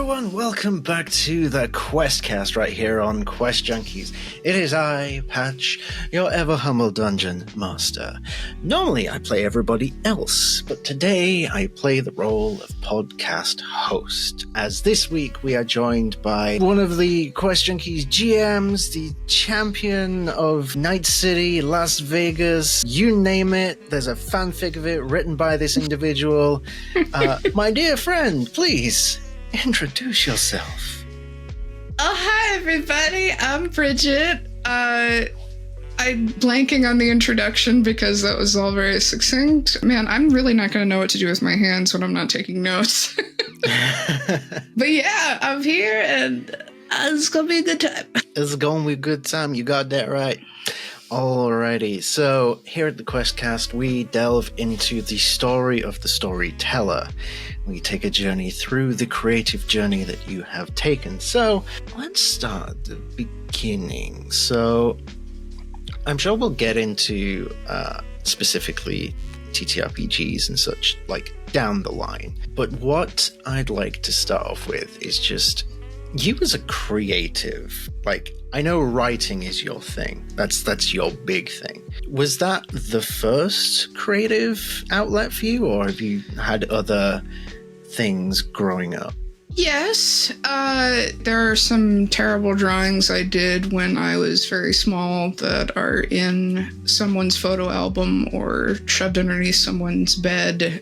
everyone, welcome back to the QuestCast right here on Quest Junkies. It is I, Patch, your ever humble dungeon master. Normally I play everybody else, but today I play the role of podcast host, as this week we are joined by one of the Quest Junkies GMs, the champion of Night City, Las Vegas, you name it, there's a fanfic of it written by this individual. My dear friend, please introduce yourself. Oh, hi, everybody. I'm Bridgit. I'm blanking on the introduction because that was all very succinct. Man, I'm really not going to know what to do with my hands when I'm not taking notes. But yeah, I'm here and it's going to be a good time. It's going to be a good time. You got that right. Alrighty, so here at the QuestCast, we delve into the story of the storyteller. We take a journey through the creative journey that you have taken. So let's start at the beginning. So I'm sure we'll get into specifically TTRPGs and such like down the line. But what I'd like to start off with is just you as a creative. Like, I know writing is your thing. That's your big thing. Was that the first creative outlet for you, or have you had other things growing up? Yes, there are some terrible drawings I did when I was very small that are in someone's photo album or shoved underneath someone's bed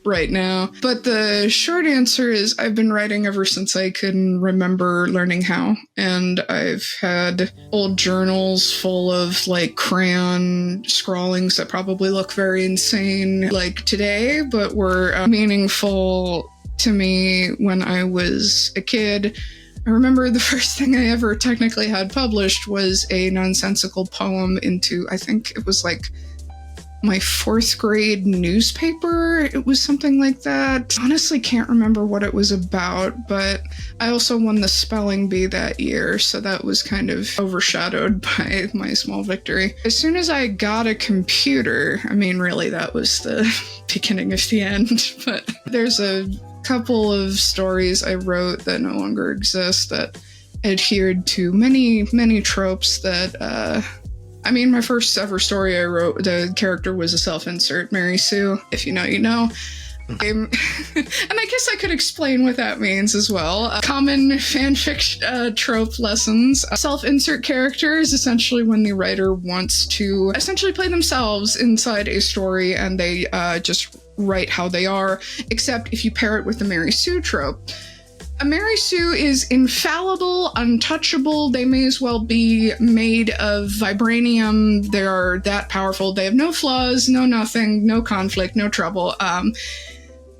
right now. But the short answer is I've been writing ever since I can remember learning how. And I've had old journals full of like crayon scrawlings that probably look very insane like today, but were meaningful to me when I was a kid. I remember the first thing I ever technically had published was a nonsensical poem into, I think it was like my fourth grade newspaper. It was something like that. Honestly, can't remember what it was about, but I also won the spelling bee that year, so that was kind of overshadowed by my small victory. As soon as I got a computer, I mean, really, that was the beginning of the end, but there's a couple of stories I wrote that no longer exist that adhered to many, many tropes that, I mean, my first ever story I wrote, the character was a self-insert, Mary Sue. If you know, you know. And I guess I could explain what that means as well. Common fanfic trope lessons. A self-insert character is essentially when the writer wants to essentially play themselves inside a story and they just write how they are, except if you pair it with the Mary Sue trope. A Mary Sue is infallible, untouchable. They may as well be made of vibranium. They are that powerful. They have no flaws, no nothing, no conflict, no trouble.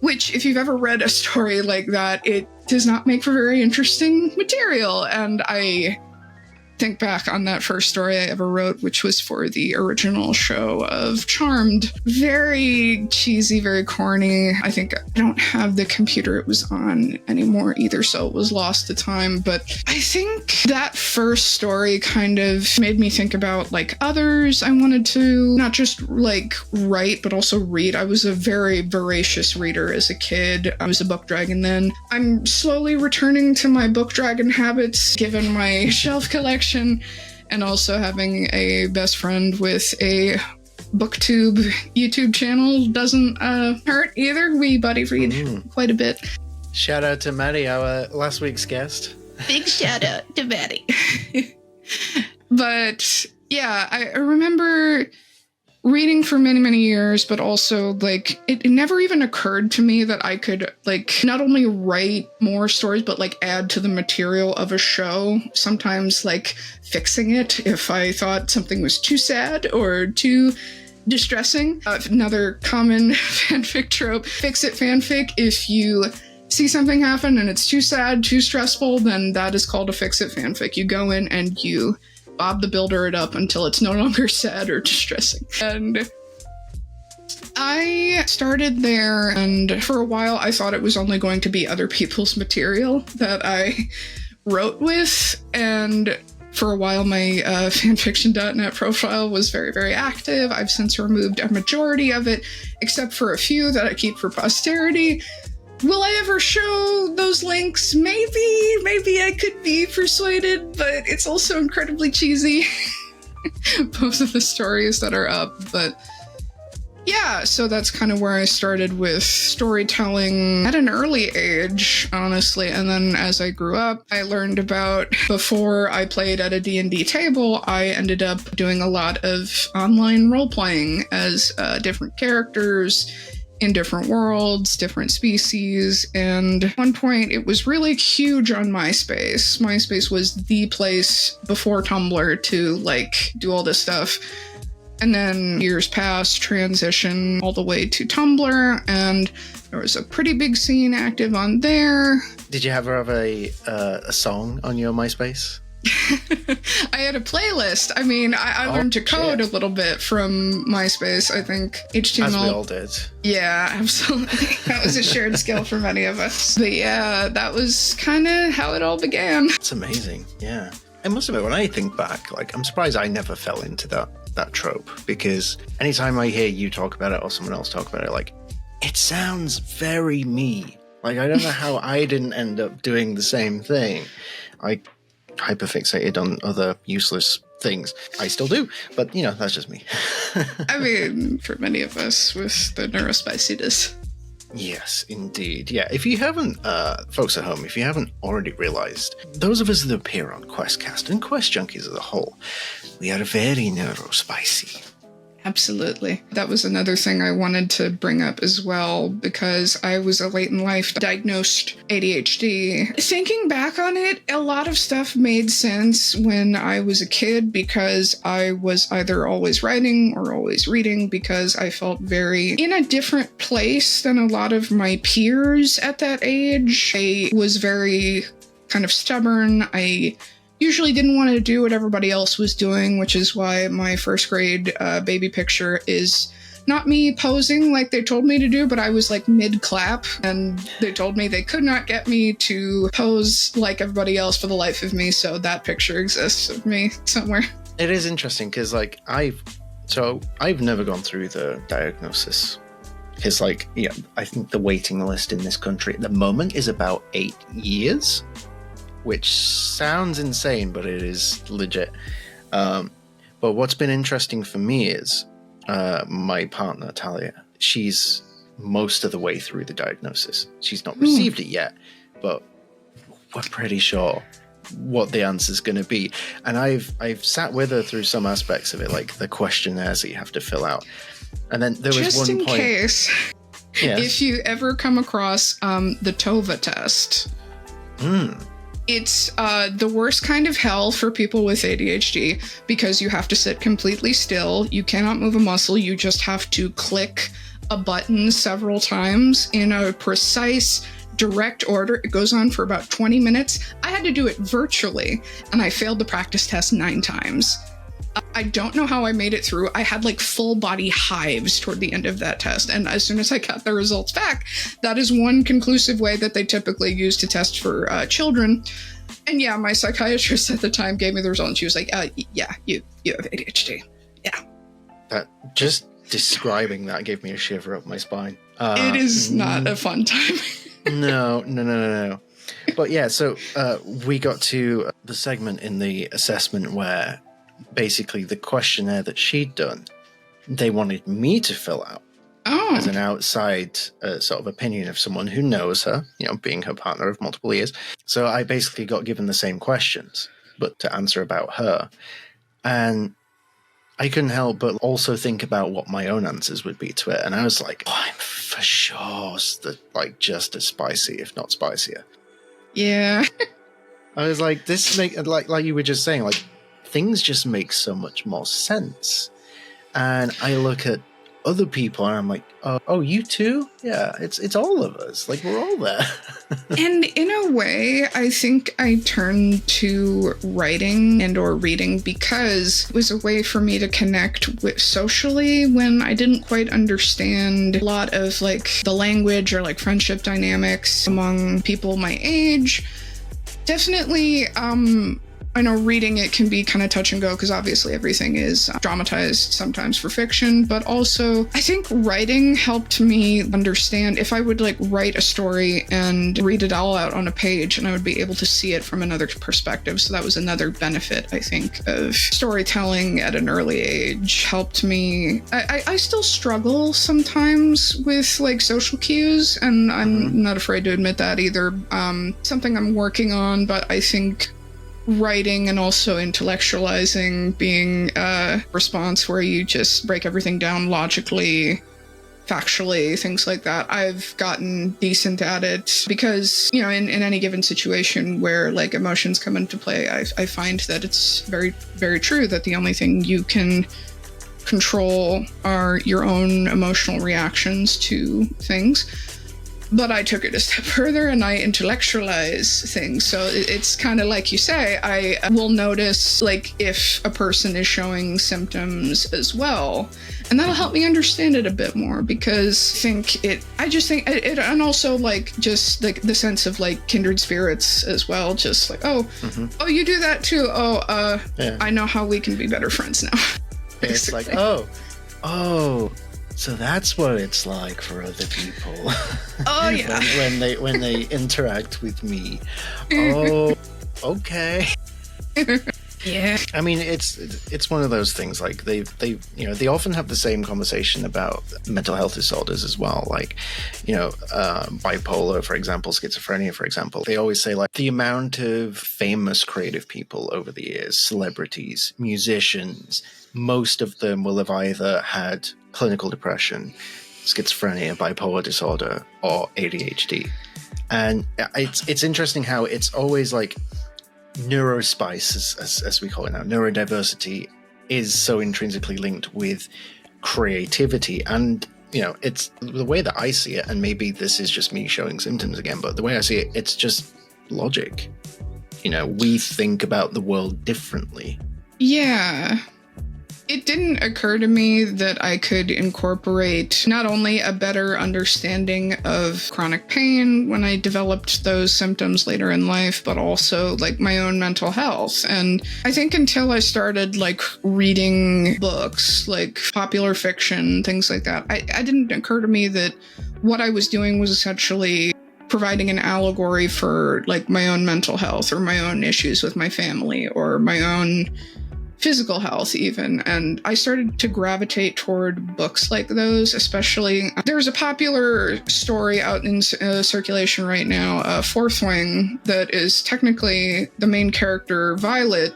Which, if you've ever read a story like that, it does not make for very interesting material. And I think back on that first story I ever wrote, which was for the original show of Charmed. Very cheesy, very corny. I think I don't have the computer it was on anymore either, so it was lost to time. But I think that first story kind of made me think about like others I wanted to not just like write, but also read. I was a very voracious reader as a kid. I was a book dragon then. I'm slowly returning to my book dragon habits, given my shelf collection. And also having a best friend with a booktube YouTube channel doesn't hurt either. We buddy read quite a bit. Shout out to Maddie, our last week's guest. Big shout out to Maddie. But yeah, I remember reading for many, many years, but also like it never even occurred to me that I could like not only write more stories, but like add to the material of a show. Sometimes like fixing it if I thought something was too sad or too distressing. Another common fanfic trope, fix it fanfic. If you see something happen and it's too sad, too stressful, then that is called a fix it fanfic. You go in and you Bob the Builder it up until it's no longer sad or distressing. And I started there, and for a while I thought it was only going to be other people's material that I wrote with, and for a while my fanfiction.net profile was very, very active. I've since removed a majority of it, except for a few that I keep for posterity. Will I ever show those links? Maybe I could be persuaded, but it's also incredibly cheesy. Both of the stories that are up, but yeah, so that's kind of where I started with storytelling at an early age, honestly. And then as I grew up, I learned about, before I played at a D&D table, I ended up doing a lot of online role-playing as different characters in different worlds, different species. And at one point, it was really huge on MySpace. MySpace was the place before Tumblr to, like, do all this stuff. And then years passed, transition all the way to Tumblr, and there was a pretty big scene active on there. Did you ever have a song on your MySpace? I had a playlist. I mean, I learned to code a little bit from MySpace, I think. HTML. As we all did. Yeah, absolutely. That was a shared skill for many of us. But yeah, that was kind of how it all began. It's amazing, yeah. I must admit, when I think back, like, I'm surprised I never fell into that trope, because anytime I hear you talk about it or someone else talk about it, like, it sounds very me. Like, I don't know how I didn't end up doing the same thing. I hyperfixated on other useless things. I still do, but, you know, that's just me. I mean, for many of us with the neurospiciness. Yes, indeed. Yeah, if you haven't, folks at home, if you haven't already realized, those of us that appear on QuestCast and Quest Junkies as a whole, we are very neurospicy. Absolutely. That was another thing I wanted to bring up as well, because I was a late in life diagnosed ADHD. Thinking back on it, a lot of stuff made sense when I was a kid, because I was either always writing or always reading, because I felt very in a different place than a lot of my peers at that age. I was very kind of stubborn. I usually didn't want to do what everybody else was doing, which is why my first grade baby picture is not me posing like they told me to do, but I was like mid-clap, and they told me they could not get me to pose like everybody else for the life of me, so that picture exists of me somewhere. It is interesting, because like I've never gone through the diagnosis, because like, yeah, I think the waiting list in this country at the moment is about 8 years. Which sounds insane, but it is legit. But what's been interesting for me is my partner, Talia. She's most of the way through the diagnosis. She's not received it yet, but we're pretty sure what the answer's going to be. And I've sat with her through some aspects of it, like the questionnaires that you have to fill out. And then there was just one in point, case, yes. If you ever come across the TOVA test. It's the worst kind of hell for people with ADHD, because you have to sit completely still. You cannot move a muscle. You just have to click a button several times in a precise, direct order. It goes on for about 20 minutes. I had to do it virtually, and I failed the practice test 9 times. I don't know how I made it through. I had like full body hives toward the end of that test. And as soon as I got the results back, that is one conclusive way that they typically use to test for children. And yeah, my psychiatrist at the time gave me the result, and she was like, yeah, you have ADHD. Yeah. That just describing that gave me a shiver up my spine. It is not a fun time. No. But yeah, so we got to the segment in the assessment where basically the questionnaire that she'd done, they wanted me to fill out as an outside sort of opinion of someone who knows her, you know, being her partner of multiple years. So I basically got given the same questions, but to answer about her. And I couldn't help but also think about what my own answers would be to it. And I was like, oh, I'm for sure like just as spicy, if not spicier. Yeah. I was like, this make like you were just saying, like, things just make so much more sense. And I look at other people and I'm like, oh, you too? Yeah, it's all of us. Like, we're all there. And in a way, I think I turned to writing and or reading because it was a way for me to connect with socially when I didn't quite understand a lot of like the language or like friendship dynamics among people my age. Definitely, I know reading it can be kind of touch and go because obviously everything is dramatized sometimes for fiction, but also I think writing helped me understand if I would like write a story and read it all out on a page and I would be able to see it from another perspective. So that was another benefit, I think, of storytelling at an early age. Helped me. I still struggle sometimes with like social cues, and I'm not afraid to admit that either. Something I'm working on, but I think writing and also intellectualizing being a response where you just break everything down logically, factually, things like that. I've gotten decent at it because, you know, in any given situation where like emotions come into play, I find that it's very, very true that the only thing you can control are your own emotional reactions to things. But I took it a step further and I intellectualize things. So it's kind of like you say, I will notice like if a person is showing symptoms as well. And that'll help me understand it a bit more because I just think it, and also like just like the sense of like kindred spirits as well. Just like, oh, you do that too. Yeah. I know how we can be better friends now. It's like, oh. So that's what it's like for other people. Oh yeah. when they interact with me. Oh, okay. Yeah. I mean, it's one of those things. Like they often have the same conversation about mental health disorders as well. Like, bipolar, for example, schizophrenia, for example. They always say like the amount of famous creative people over the years, celebrities, musicians, most of them will have either had clinical depression, schizophrenia, bipolar disorder, or ADHD. And it's interesting how it's always like neurospice, as we call it now, neurodiversity is so intrinsically linked with creativity. And, it's the way that I see it, and maybe this is just me showing symptoms again, but the way I see it, it's just logic. We think about the world differently. Yeah. It didn't occur to me that I could incorporate not only a better understanding of chronic pain when I developed those symptoms later in life, but also like my own mental health. And I think until I started like reading books, like popular fiction, things like that, it didn't occur to me that what I was doing was essentially providing an allegory for like my own mental health or my own issues with my family or my own physical health even. And I started to gravitate toward books like those, especially there's a popular story out in circulation right now, Fourth Wing, that is technically the main character, Violet,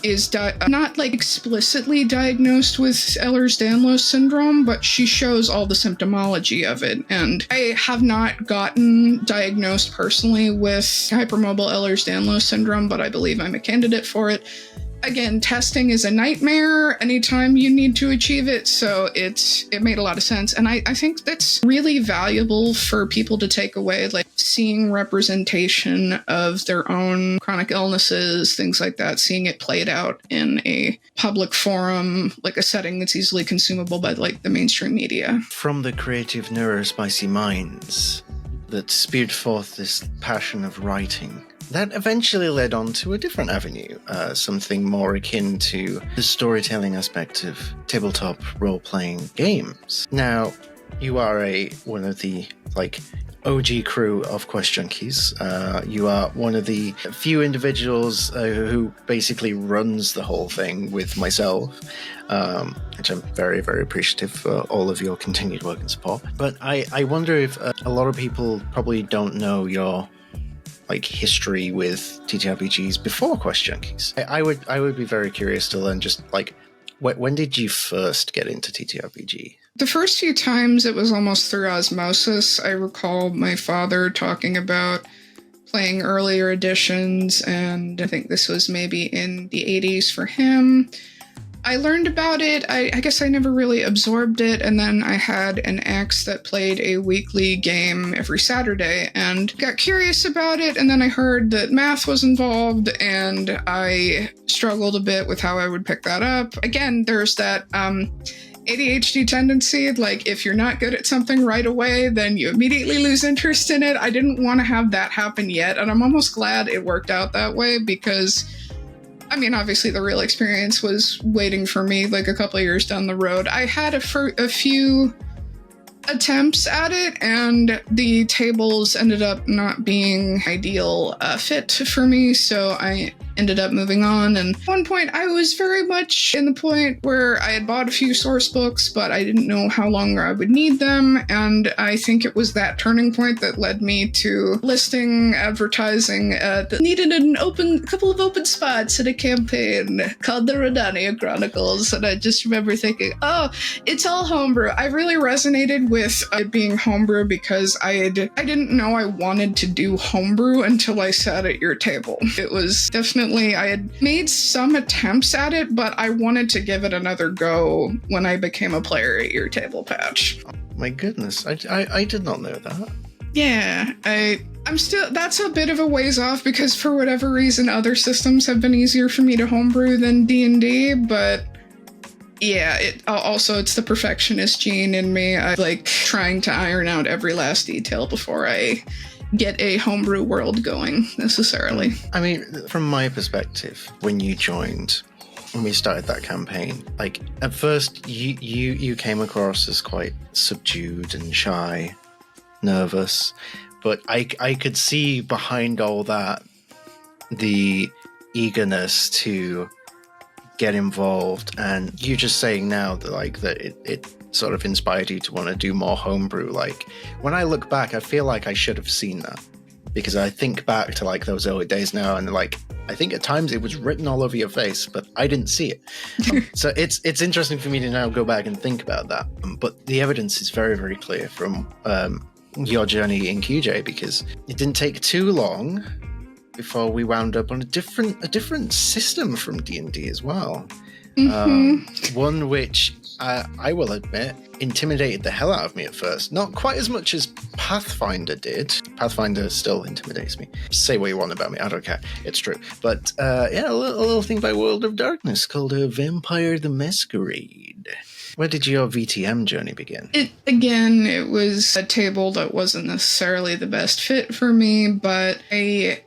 is not like explicitly diagnosed with Ehlers-Danlos syndrome, but she shows all the symptomology of it. And I have not gotten diagnosed personally with hypermobile Ehlers-Danlos syndrome, but I believe I'm a candidate for it. Again, testing is a nightmare anytime you need to achieve it, so it made a lot of sense. And I think that's really valuable for people to take away, like seeing representation of their own chronic illnesses, things like that, seeing it played out in a public forum, like a setting that's easily consumable by like the mainstream media. From the creative neurospicy minds that spewed forth this passion of writing, that eventually led on to a different avenue, something more akin to the storytelling aspect of tabletop role-playing games. Now, you are one of the OG crew of Quest Junkies. You are one of the few individuals who basically runs the whole thing with myself, which I'm very, very appreciative for all of your continued work and support. But I wonder if a lot of people probably don't know your history with TTRPGs before Quest Junkies. I would be very curious to learn just when did you first get into TTRPG? The first few times it was almost through osmosis. I recall my father talking about playing earlier editions, and I think this was maybe in the 80s for him. I learned about it. I guess I never really absorbed it. And then I had an ex that played a weekly game every Saturday and got curious about it. And then I heard that math was involved and I struggled a bit with how I would pick that up. Again, there's that ADHD tendency. Like if you're not good at something right away, then you immediately lose interest in it. I didn't want to have that happen yet. And I'm almost glad it worked out that way because I mean, obviously the real experience was waiting for me like a couple of years down the road. I had a few attempts at it, and the tables ended up not being ideal fit for me, so I ended up moving on. And at one point I was very much in the point where I had bought a few source books, but I didn't know how long I would need them, and I think it was that turning point that led me to listing advertising needed a couple of open spots in a campaign called the Redania Chronicles. And I just remember thinking, oh, it's all homebrew. I really resonated with it being homebrew because I didn't know I wanted to do homebrew until I sat at your table. It was definitely, I had made some attempts at it, but I wanted to give it another go when I became a player at your table, Patch. Oh, my goodness, I did not know that. Yeah, I'm still, that's a bit of a ways off because for whatever reason other systems have been easier for me to homebrew than D&D, but yeah, it's the perfectionist gene in me. I like trying to iron out every last detail before I get a homebrew world going, necessarily. I mean, from my perspective, when we started that campaign, like, at first you came across as quite subdued and shy, nervous, but I could see behind all that the eagerness to get involved, and you just saying now that it sort of inspired you to want to do more homebrew. Like, when I look back, I feel like I should have seen that, because I think back to like those early days now, and like I think at times it was written all over your face, but I didn't see it. So it's interesting for me to now go back and think about that. But the evidence is very, very clear from your journey in QJ, because it didn't take too long before we wound up on a different system from D&D as well. Mm-hmm. One which I will admit intimidated the hell out of me at first. Not quite as much as Pathfinder did. Pathfinder still intimidates me. Say what you want about me, I don't care. It's true. But yeah, a little thing by World of Darkness called Vampire the Masquerade. Where did your VTM journey begin? It was a table that wasn't necessarily the best fit for me, but I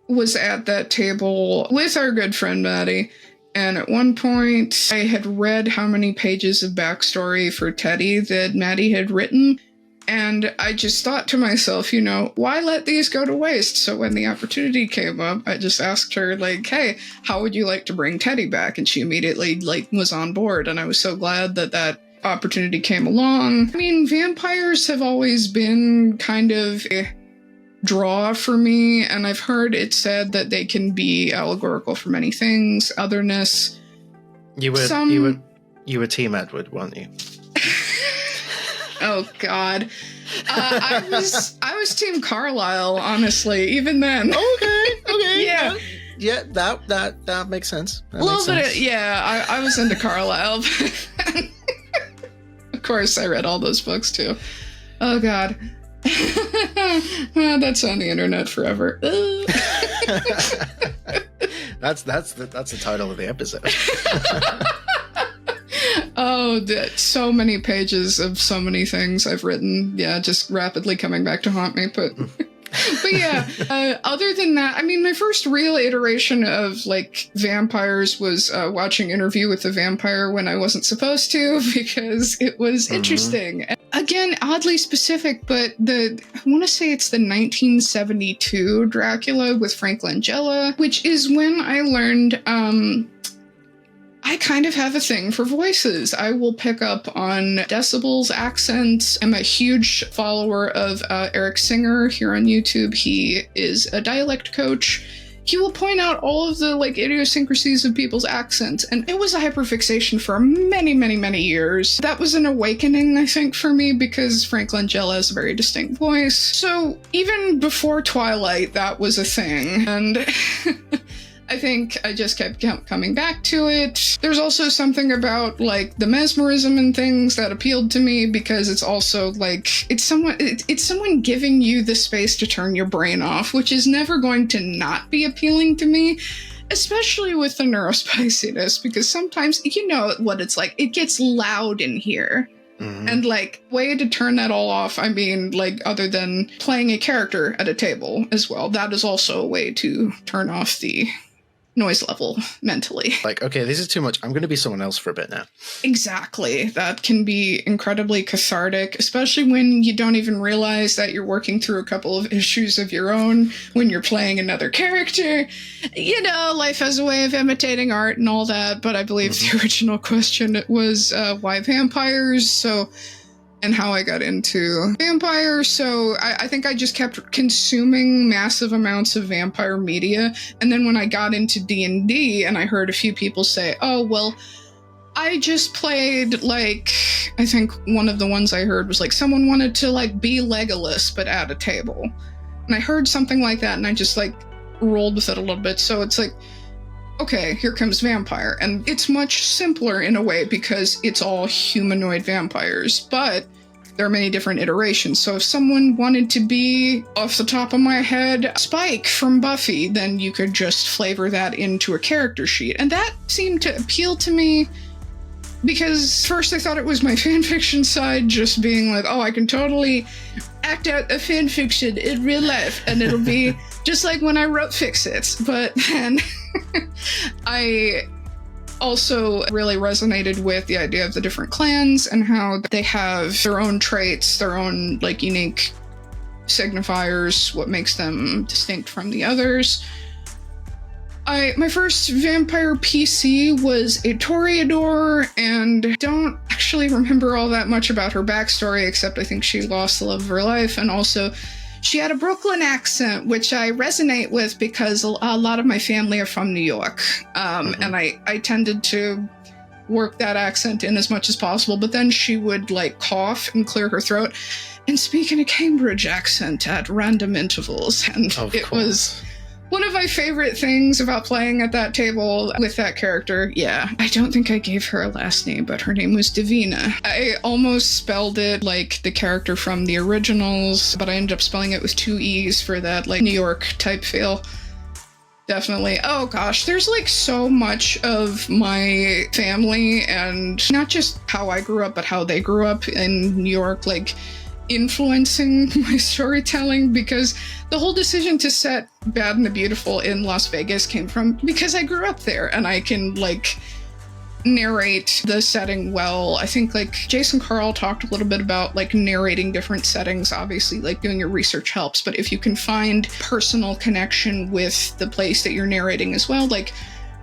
was at that table with our good friend Maddie, and at one point I had read how many pages of backstory for Teddy that Maddie had written, and I just thought to myself, why let these go to waste? So when the opportunity came up, I just asked her, like, hey, how would you like to bring Teddy back? And she immediately was on board, and I was so glad that opportunity came along. I mean, vampires have always been kind of a draw for me, and I've heard it said that they can be allegorical for many things, otherness. You were Team Edward, weren't you? Oh God, I was Team Carlisle, honestly. Even then. Okay, yeah, that makes sense. A little bit, yeah. I was into Carlisle. Of course, I read all those books too. Oh God. That's on the internet forever. That's the title of the episode. Oh, so many pages of so many things I've written. Yeah, just rapidly coming back to haunt me. But yeah, other than that, I mean, my first real iteration of like vampires was watching Interview with the Vampire when I wasn't supposed to, because it was interesting. Again, oddly specific, but I want to say it's the 1972 Dracula with Frank Langella, which is when I learned I kind of have a thing for voices. I will pick up on decibels, accents. I'm a huge follower of Eric Singer here on YouTube. He is a dialect coach. He will point out all of the idiosyncrasies of people's accents, and it was a hyperfixation for many, many, many years. That was an awakening, I think, for me, because Frank Langella has a very distinct voice. So even before Twilight, that was a thing, and I think I just kept coming back to it. There's also something about the mesmerism and things that appealed to me, because it's also it's someone giving you the space to turn your brain off, which is never going to not be appealing to me, especially with the neurospiciness, because sometimes you know what it's like. It gets loud in here. Mm-hmm. And way to turn that all off, I mean, other than playing a character at a table as well, that is also a way to turn off the noise level mentally. Like, okay, this is too much. I'm going to be someone else for a bit now. Exactly. That can be incredibly cathartic, especially when you don't even realize that you're working through a couple of issues of your own when you're playing another character. You know, life has a way of imitating art and all that, but I believe the original question was why vampires? And how I got into vampires. So I think I just kept consuming massive amounts of vampire media. And then when I got into D&D and I heard a few people say, oh, well, I just played, like, I think one of the ones I heard was like someone wanted to like be Legolas, but at a table. And I heard something like that and I just like rolled with it a little bit. So it's like, okay, here comes vampire. And it's much simpler in a way because it's all humanoid vampires, but there are many different iterations. So if someone wanted to be, off the top of my head, Spike from Buffy, then you could just flavor that into a character sheet. And that seemed to appeal to me because first I thought it was my fanfiction side just being like, oh, I can totally act out a fanfiction in real life and it'll be just like when I wrote Fix-Its. But then I also really resonated with the idea of the different clans and how they have their own traits, their own like unique signifiers, what makes them distinct from the others. My first vampire PC was a Toreador, and don't actually remember all that much about her backstory, except I think she lost the love of her life, and also she had a Brooklyn accent, which I resonate with because a lot of my family are from New York, and I tended to work that accent in as much as possible, but then she would like cough and clear her throat and speak in a Cambridge accent at random intervals, and it was one of my favorite things about playing at that table with that character. Yeah, I don't think I gave her a last name, but her name was Davina. I almost spelled it like the character from the originals, but I ended up spelling it with 2 E's for that like New York type feel. Definitely. Oh gosh, there's like so much of my family and not just how I grew up, but how they grew up in New York, like influencing my storytelling, because the whole decision to set Bad and the Beautiful in Las Vegas came from because I grew up there and I can like narrate the setting well. I think like Jason Carl talked a little bit about like narrating different settings. Obviously, like doing your research helps, but if you can find personal connection with the place that you're narrating as well, like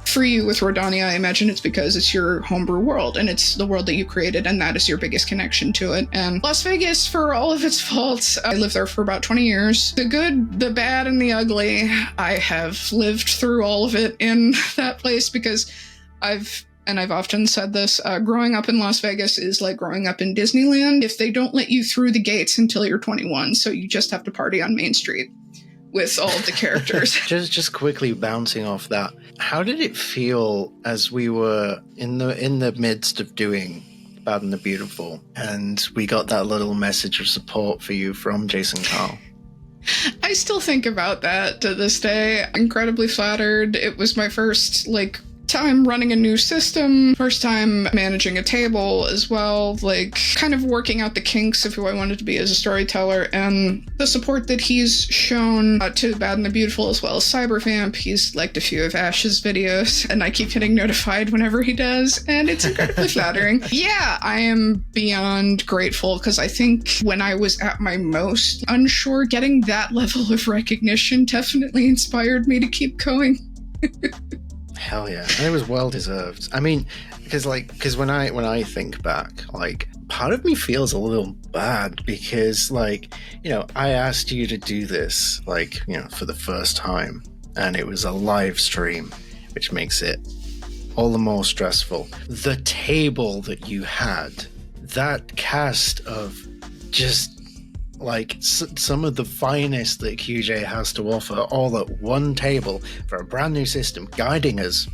for you with Rodania, I imagine it's because it's your homebrew world and it's the world that you created and that is your biggest connection to it. And Las Vegas, for all of its faults, I lived there for about 20 years. The good, the bad, and the ugly, I have lived through all of it in that place because I've often said this, growing up in Las Vegas is like growing up in Disneyland if they don't let you through the gates until you're 21, so you just have to party on Main Street with all of the characters. just quickly bouncing off that, how did it feel as we were in the midst of doing Bad and the Beautiful and we got that little message of support for you from Jason Carl? I still think about that to this day. Incredibly flattered. It was my first like time running a new system, first time managing a table as well, like kind of working out the kinks of who I wanted to be as a storyteller, and the support that he's shown to Bad and the Beautiful as well as Cybervamp. He's liked a few of Ash's videos and I keep getting notified whenever he does, and it's incredibly flattering. Yeah, I am beyond grateful because I think when I was at my most unsure, getting that level of recognition definitely inspired me to keep going. Hell yeah, and it was well deserved. I mean, because when I think back, like part of me feels a little bad because, like, you know, I asked you to do this, like, you know, for the first time, and it was a live stream, which makes it all the more stressful. The table that you had, that cast of just like some of the finest that QJ has to offer, all at one table for a brand new system, guiding us.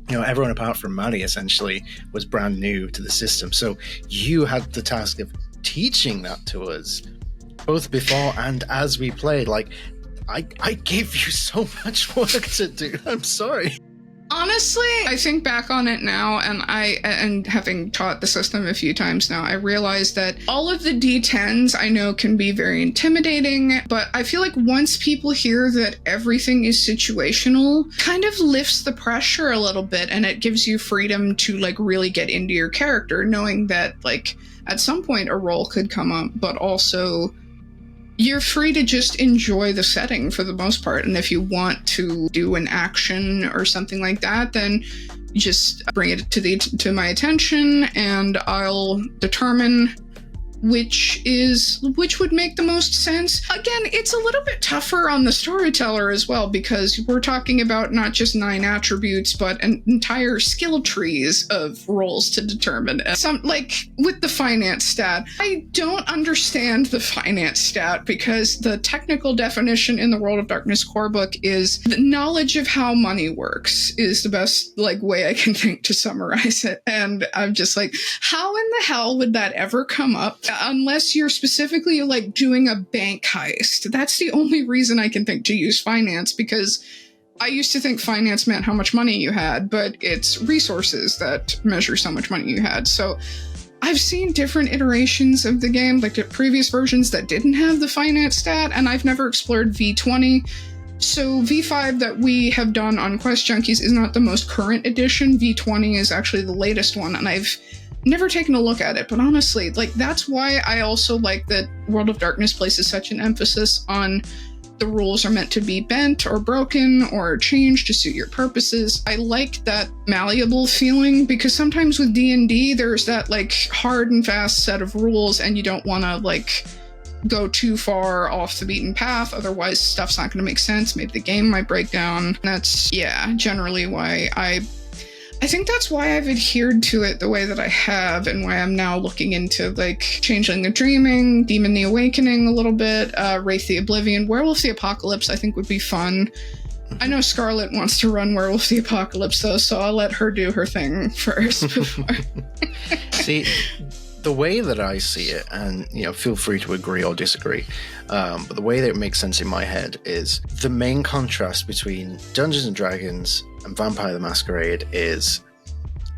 You know, everyone apart from Maddie essentially was brand new to the system. So you had the task of teaching that to us, both before and as we played. Like, I gave you so much work to do. I'm sorry. Honestly, I think back on it now, and having taught the system a few times now, I realize that all of the D10s I know can be very intimidating, but I feel like once people hear that everything is situational, kind of lifts the pressure a little bit, and it gives you freedom to like really get into your character, knowing that like at some point a roll could come up, but also you're free to just enjoy the setting for the most part. And if you want to do an action or something like that, then just bring it to my attention, and I'll determine which would make the most sense. Again, it's a little bit tougher on the storyteller as well, because we're talking about not just 9 attributes, but an entire skill trees of roles to determine. Some, like with the finance stat, I don't understand the finance stat, because the technical definition in the World of Darkness core book is the knowledge of how money works is the best like way I can think to summarize it. And I'm just like, how in the hell would that ever come up? Unless you're specifically like doing a bank heist. That's the only reason I can think to use finance, because I used to think finance meant how much money you had, but it's resources that measure how much money you had. So I've seen different iterations of the game, like the previous versions that didn't have the finance stat, and I've never explored V20. So V5 that we have done on Quest Junkies is not the most current edition. V20 is actually the latest one, and I've never taken a look at it, but honestly, like that's why I also like that World of Darkness places such an emphasis on the rules are meant to be bent or broken or changed to suit your purposes. I like that malleable feeling, because sometimes with D&D there's that like hard and fast set of rules, and you don't want to like go too far off the beaten path, otherwise stuff's not going to make sense. Maybe the game might break down. That's generally why I think that's why I've adhered to it the way that I have, and why I'm now looking into like Changeling the Dreaming, Demon the Awakening a little bit, Wraith the Oblivion, Werewolf the Apocalypse I think would be fun. I know Scarlett wants to run Werewolf the Apocalypse though, so I'll let her do her thing first before. See, the way that I see it, and feel free to agree or disagree, but the way that it makes sense in my head is the main contrast between Dungeons and Dragons and Vampire the Masquerade is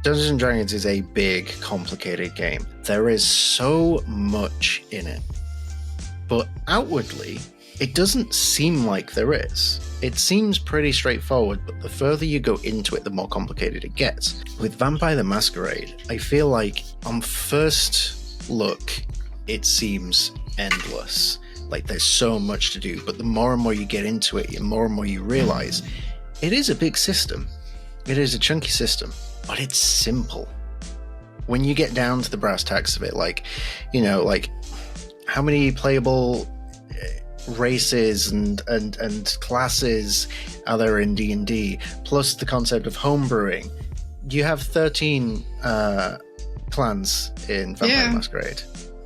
Dungeons and Dragons is a big, complicated game. There is so much in it, but outwardly, it doesn't seem like there is. It seems pretty straightforward, but the further you go into it, the more complicated it gets. With Vampire the Masquerade, I feel like on first look, it seems endless. Like there's so much to do, but the more and more you get into it, the more and more you realize it is a big system. It is a chunky system, but it's simple. When you get down to the brass tacks of it, like how many playable races and classes are there in D&D, plus the concept of homebrewing. You have 13 clans in Vampire Masquerade.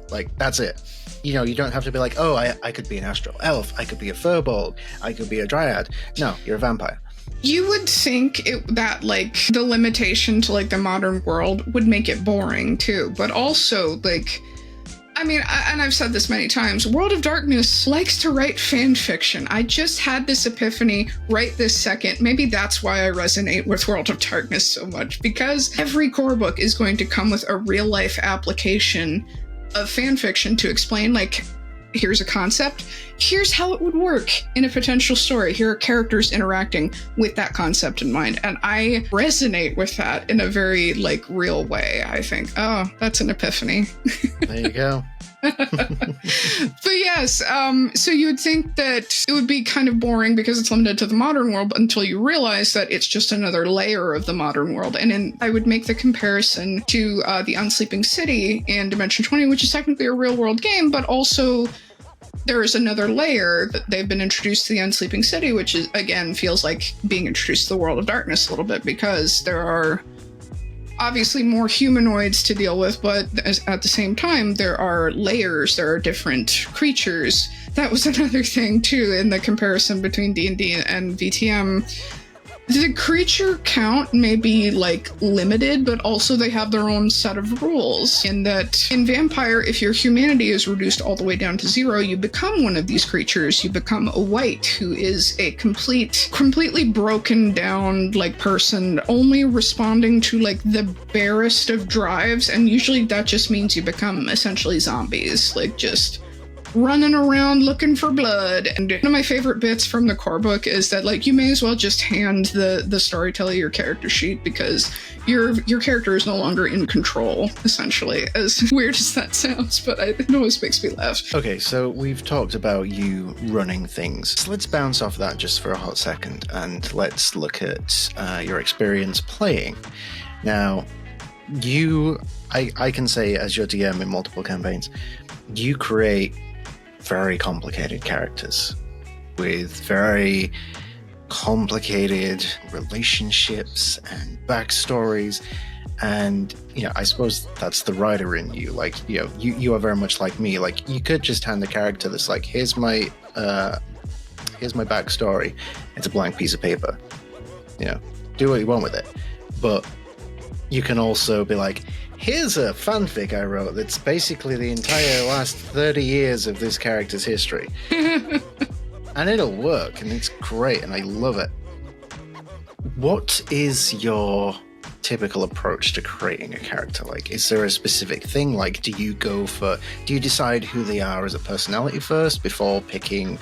Like, that's it. You don't have to be like, oh, I could be an astral elf, I could be a furbolg, I could be a dryad. No, you're a vampire. You would think that like the limitation to like the modern world would make it boring too, but also like, I mean, and I've said this many times, World of Darkness likes to write fan fiction. I just had this epiphany right this second. Maybe that's why I resonate with World of Darkness so much, because every core book is going to come with a real life application of fan fiction to explain, like, here's a concept, here's how it would work in a potential story, here are characters interacting with that concept in mind. And I resonate with that in a very like real way. I think, oh, that's an epiphany. There you go. But yes, so you would think that it would be kind of boring because it's limited to the modern world, until you realize that it's just another layer of the modern world. And I would make the comparison to the Unsleeping City in Dimension 20, which is technically a real world game, but also there is another layer that they've been introduced to the Unsleeping City, which is, again, feels like being introduced to the World of Darkness a little bit, because there are obviously more humanoids to deal with, but at the same time, there are layers, there are different creatures. That was another thing, too, in the comparison between D&D and VTM. The creature count may be like limited, but also they have their own set of rules. In that in Vampire, if your humanity is reduced all the way down to 0, you become one of these creatures. You become a wight who is a completely broken down like person, only responding to like the barest of drives. And usually that just means you become essentially zombies, like just running around looking for blood. And one of my favorite bits from the core book is that like you may as well just hand the storyteller your character sheet, because your character is no longer in control, essentially, as weird as that sounds, but it always makes me laugh. Okay, so we've talked about you running things. So let's bounce off that just for a hot second, and let's look at your experience playing. Now, I can say as your DM in multiple campaigns, you create very complicated characters with very complicated relationships and backstories, and I suppose that's the writer in you. Like you are very much like me. Like you could just hand the character this, like here's my backstory. It's a blank piece of paper. Do what you want with it. But you can also be like, here's a fanfic I wrote that's basically the entire last 30 years of this character's history. And it'll work, and it's great, and I love it. What is your typical approach to creating a character? Like, is there a specific thing? Like, do you decide who they are as a personality first before picking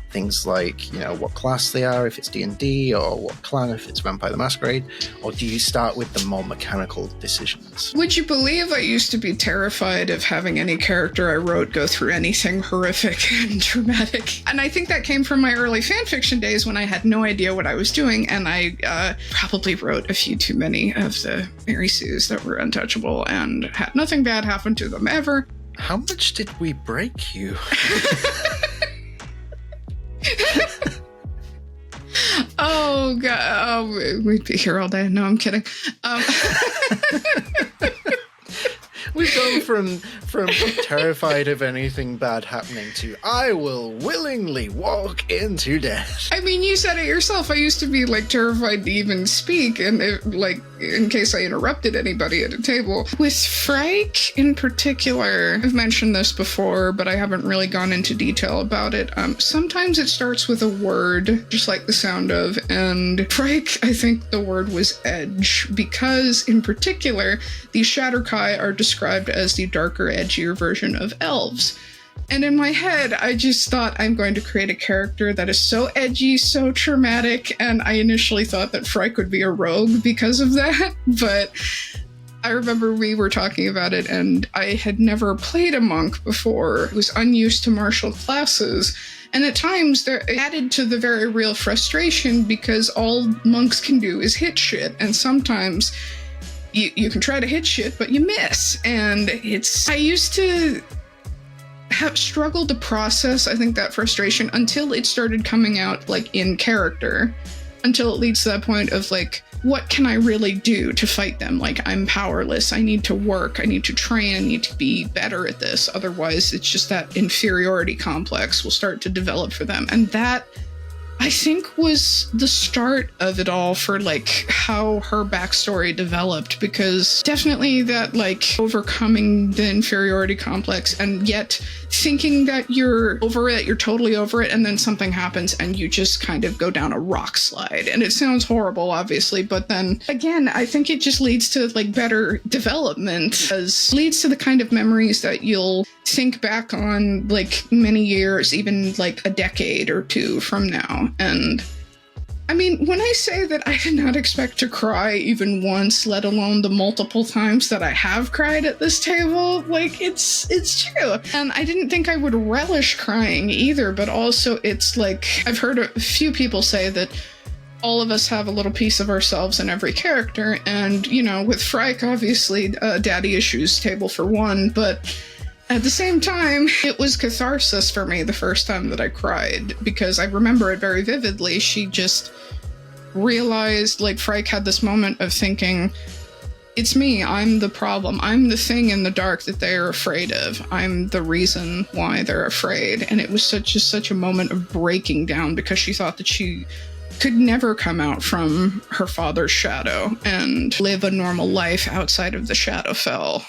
things like, what class they are, if it's D&D, or what clan, if it's Vampire the Masquerade? Or do you start with the more mechanical decisions? Would you believe I used to be terrified of having any character I wrote go through anything horrific and traumatic? And I think that came from my early fanfiction days when I had no idea what I was doing, and I probably wrote a few too many of the Mary Sues that were untouchable and had nothing bad happen to them ever. How much did we break you? Oh god, we'd be here all day. No, I'm kidding. We've gone from terrified of anything bad happening to I will willingly walk into death. I mean, you said it yourself. I used to be like terrified to even speak, and in case I interrupted anybody at a table. With Frike in particular, I've mentioned this before, but I haven't really gone into detail about it. Sometimes it starts with a word, just like the sound of, and Frike, I think the word was edge, because in particular, these Shatterkai are described as the darker, edgier version of elves. And in my head, I just thought I'm going to create a character that is so edgy, so traumatic, and I initially thought that Frike would be a rogue because of that, but I remember we were talking about it, and I had never played a monk before. I was unused to martial classes, and at times they're added to the very real frustration because all monks can do is hit shit, and sometimes you can try to hit shit, but you miss. And I used to have struggled to process, I think, that frustration until it started coming out, like, in character. Until it leads to that point of, like, what can I really do to fight them? Like, I'm powerless. I need to work. I need to train. I need to be better at this. Otherwise, it's just that inferiority complex will start to develop for them. And that, I think, was the start of it all for, like, how her backstory developed, because definitely that, like, overcoming the inferiority complex and yet thinking that you're over it, you're totally over it, and then something happens and you just kind of go down a rock slide. And it sounds horrible, obviously, but then, again, I think it just leads to, like, better development, as leads to the kind of memories that you'll think back on, like, many years, even, like, a decade or two from now. And I mean, when I say that I did not expect to cry even once, let alone the multiple times that I have cried at this table, like, it's true. And I didn't think I would relish crying either, but also it's like, I've heard a few people say that all of us have a little piece of ourselves in every character, and, with Frike, obviously, daddy issues table for one, but at the same time, it was catharsis for me the first time that I cried, because I remember it very vividly. She just realized, like, Frike had this moment of thinking, it's me, I'm the problem, I'm the thing in the dark that they're afraid of, I'm the reason why they're afraid. And it was such a moment of breaking down, because she thought that she could never come out from her father's shadow and live a normal life outside of the Shadowfell.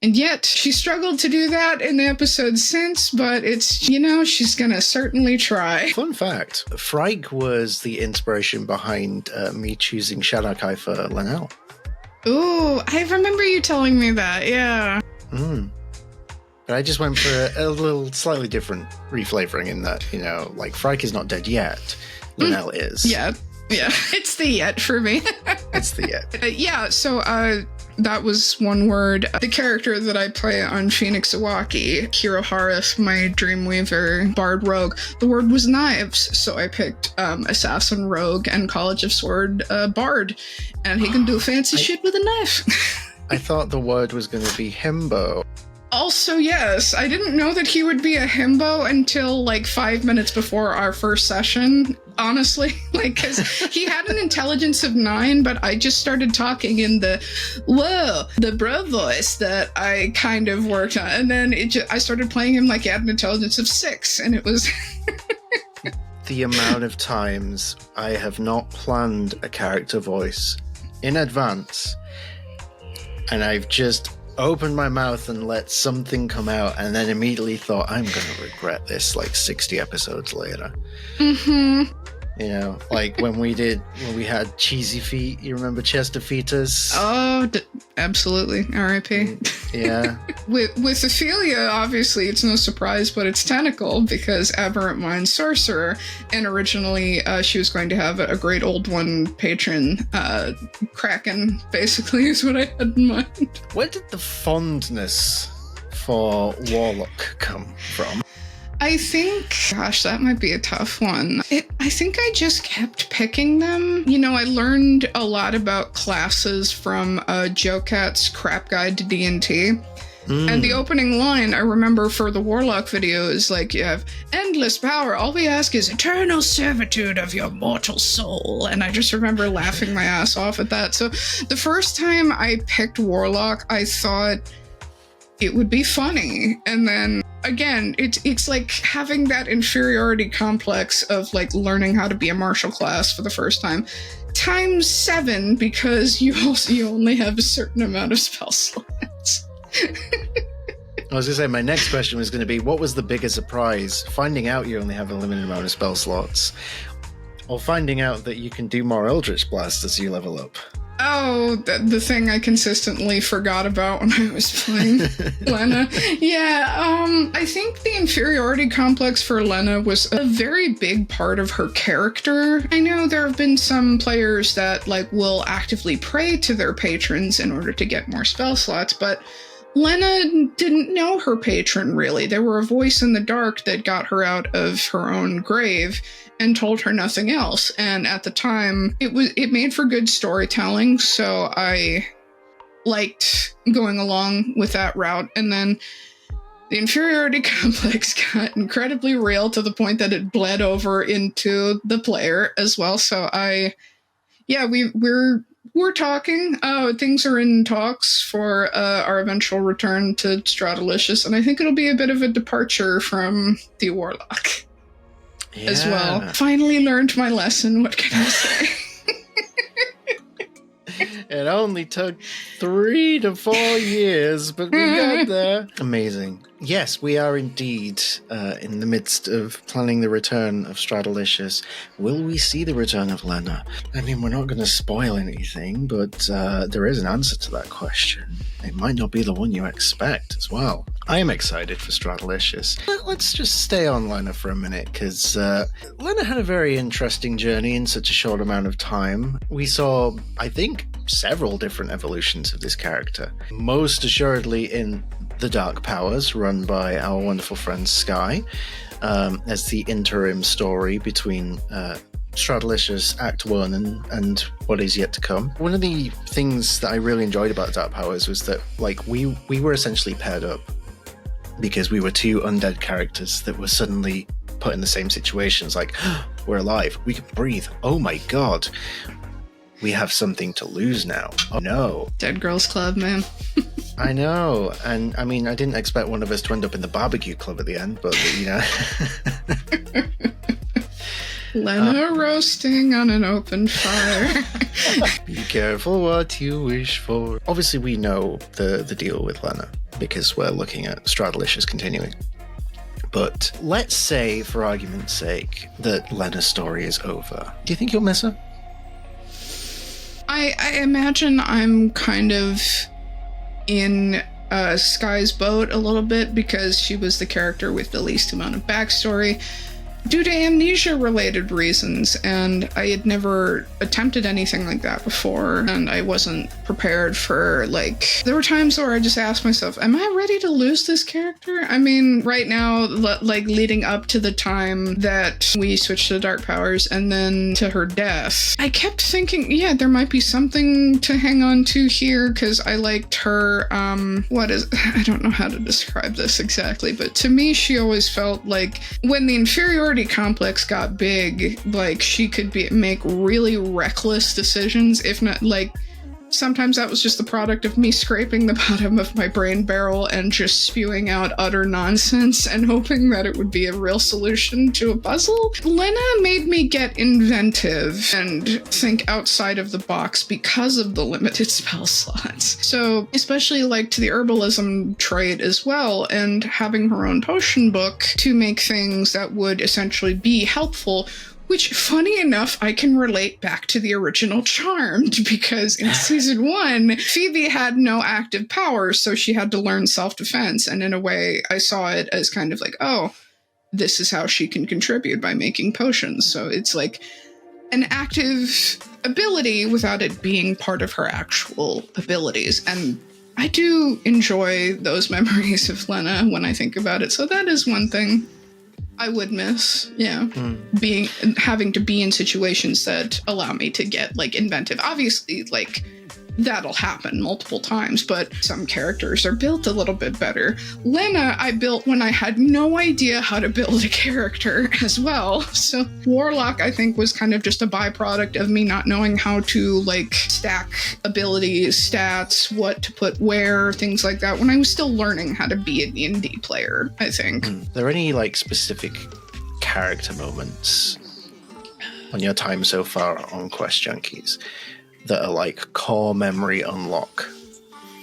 And yet, she struggled to do that in the episode since, but it's, she's gonna certainly try. Fun fact, Frike was the inspiration behind me choosing Shadowkai for Lenel. Ooh, I remember you telling me that, yeah. But I just went for a little slightly different reflavoring in that, Frike is not dead yet. Lenel is. Yeah, it's the yet for me. It's the yet. So that was one word. The character that I play on Phoenix Iwaki, Hiroharis, my Dreamweaver Bard Rogue, the word was knives, so I picked Assassin Rogue and College of Sword Bard, and he can do fancy shit with a knife. I thought the word was going to be himbo. Also, yes, I didn't know that he would be a himbo until 5 minutes before our first session, honestly. Because he had an intelligence of 9, but I just started talking in the bro voice that I kind of worked on. And then I started playing him like he had an intelligence of 6, and it was... The amount of times I have not planned a character voice in advance, and I've just opened my mouth and let something come out, and then immediately thought, I'm going to regret this 60 episodes later. When we had Cheesy Feet, you remember Chester Fetus? Oh, absolutely. R.I.P. Yeah. With Ophelia, obviously, it's no surprise, but it's Tentacle, because Aberrant Mind Sorcerer, and originally she was going to have a great old one patron, Kraken, basically, is what I had in mind. Where did the fondness for Warlock come from? I think, gosh, that might be a tough one. I think I just kept picking them. I learned a lot about classes from Joe Cat's Crap Guide to D&T. And the opening line, I remember for the Warlock video, is you have endless power. All we ask is eternal servitude of your mortal soul. And I just remember laughing my ass off at that. So the first time I picked Warlock, I thought it would be funny. And then again, it's like having that inferiority complex of learning how to be a martial class for the first time times 7, because you only have a certain amount of spell slots. I was going to say, my next question was going to be, what was the biggest surprise? Finding out you only have a limited amount of spell slots, or finding out that you can do more Eldritch Blast as you level up? Oh, the thing I consistently forgot about when I was playing Lena. Yeah, I think the inferiority complex for Lena was a very big part of her character. I know there have been some players that will actively pray to their patrons in order to get more spell slots, but Lena didn't know her patron, really. They were a voice in the dark that got her out of her own grave and told her nothing else. And at the time, it made for good storytelling, so I liked going along with that route. And then the inferiority complex got incredibly real to the point that it bled over into the player as well. So we're talking. Things are in talks for our eventual return to Stradalicious, and I think it'll be a bit of a departure from the Warlock as well. Finally learned my lesson, what can I say? It only took 3 to 4 years, but we got there. Amazing. Yes, we are indeed in the midst of planning the return of Stradalicious. Will we see the return of Lena? I mean, we're not going to spoil anything, but there is an answer to that question. It might not be the one you expect as well. I am excited for Stradalicious. Let's just stay on Lena for a minute, because Lena had a very interesting journey in such a short amount of time. We saw, I think, several different evolutions of this character. Most assuredly in the Dark Powers, run by our wonderful friend Sky, as the interim story between Stradalicious Act 1 and what is yet to come. One of the things that I really enjoyed about Dark Powers was that we were essentially paired up because we were two undead characters that were suddenly put in the same situations, we're alive, we can breathe, oh my god, we have something to lose now, oh no. Dead Girls Club, man. I know, and I mean, I didn't expect one of us to end up in the barbecue club at the end, but Lena roasting on an open fire. Be careful what you wish for. Obviously, we know the deal with Lena because we're looking at Stradalicious continuing. But let's say, for argument's sake, that Lena's story is over. Do you think you'll miss her? I imagine I'm kind of in Sky's boat a little bit because she was the character with the least amount of backstory due to amnesia-related reasons, and I had never attempted anything like that before, and I wasn't prepared for, like... There were times where I just asked myself, am I ready to lose this character? I mean, right now, like, leading up to the time that we switched to Dark Powers and then to her death, I kept thinking, yeah, there might be something to hang on to here, because I liked her, I don't know how to describe this exactly, but to me, she always felt like when the inferiority complex got big, like she could make really reckless decisions, if not, like, sometimes that was just the product of me scraping the bottom of my brain barrel and just spewing out utter nonsense and hoping that it would be a real solution to a puzzle. Lena made me get inventive and think outside of the box because of the limited spell slots. So, especially like to the herbalism trait as well, and having her own potion book to make things that would essentially be helpful, which, funny enough, I can relate back to the original Charmed, because in season 1, Phoebe had no active powers, so she had to learn self-defense, and in a way, I saw it as kind of like, oh, this is how she can contribute by making potions. So it's like an active ability without it being part of her actual abilities, and I do enjoy those memories of Lena when I think about it, so that is one thing I would miss, having to be in situations that allow me to get, like, inventive. Obviously, like, that'll happen multiple times, but some characters are built a little bit better. Lena, I built when I had no idea how to build a character as well. So Warlock, I think, was kind of just a byproduct of me not knowing how to, like, stack abilities, stats, what to put where, things like that, when I was still learning how to be an indie player, I think. Are there any, like, specific character moments on your time so far on Quest Junkies that are like core memory unlock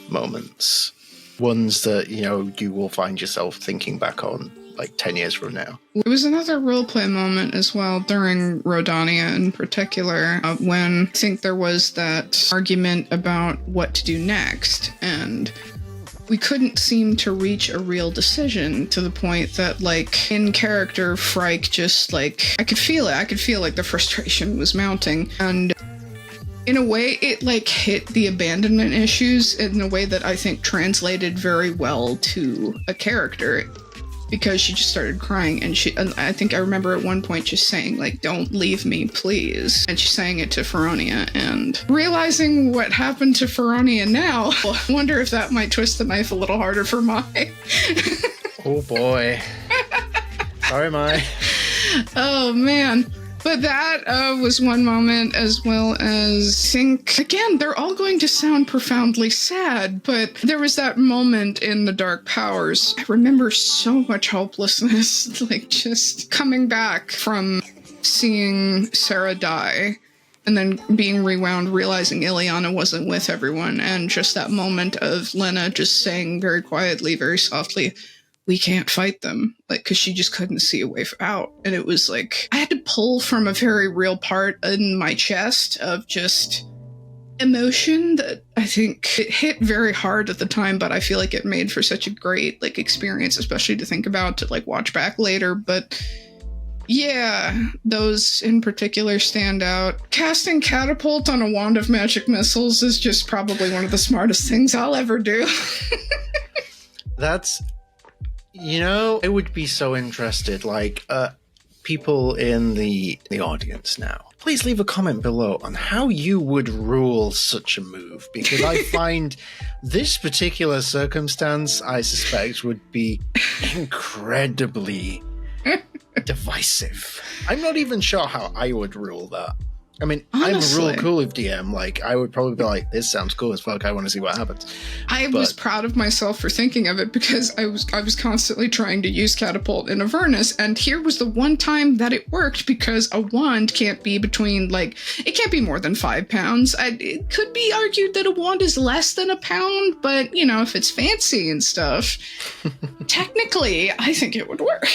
moments? Ones that, you know, you will find yourself thinking back on like 10 years from now. It was another roleplay moment as well during Rodania in particular, when I think there was that argument about what to do next, and we couldn't seem to reach a real decision, to the point that, like, in character, Frike just, like, I could feel it. I could feel like the frustration was mounting, and in a way, it, like, hit the abandonment issues in a way that I think translated very well to a character, because she just started crying, and I think I remember at one point just saying, like, don't leave me, please. And she's saying it to Feronia, and realizing what happened to Feronia now, I wonder if that might twist the knife a little harder for Mai. Oh boy. Sorry, Mai. Oh man. But that was one moment, as well as, think, again, they're all going to sound profoundly sad, but there was that moment in the Dark Powers. I remember so much hopelessness, like just coming back from seeing Sarah die, and then being rewound, realizing Ileana wasn't with everyone, and just that moment of Lena just saying very quietly, very softly, we can't fight them, like, because she just couldn't see a way out. And it was like, I had to pull from a very real part in my chest of just emotion that I think it hit very hard at the time, but I feel like it made for such a great, like, experience, especially to think about, to, like, watch back later. But yeah, those in particular stand out. Casting Catapult on a wand of magic missiles is just probably one of the smartest things I'll ever do. That's... You know, I would be so interested, like, people in the audience now, please leave a comment below on how you would rule such a move, because I find this particular circumstance, I suspect, would be incredibly divisive. I'm not even sure how I would rule that. I mean, Honestly. I'm a real cool with DM. Like, I would probably be like, this sounds cool as fuck. I want to see what happens. I was proud of myself for thinking of it because I was constantly trying to use Catapult in Avernus, and here was the one time that it worked because a wand can't be between, like, it can't be more than 5 pounds. It could be argued that a wand is less than a pound, but, you know, if it's fancy and stuff, technically, I think it would work.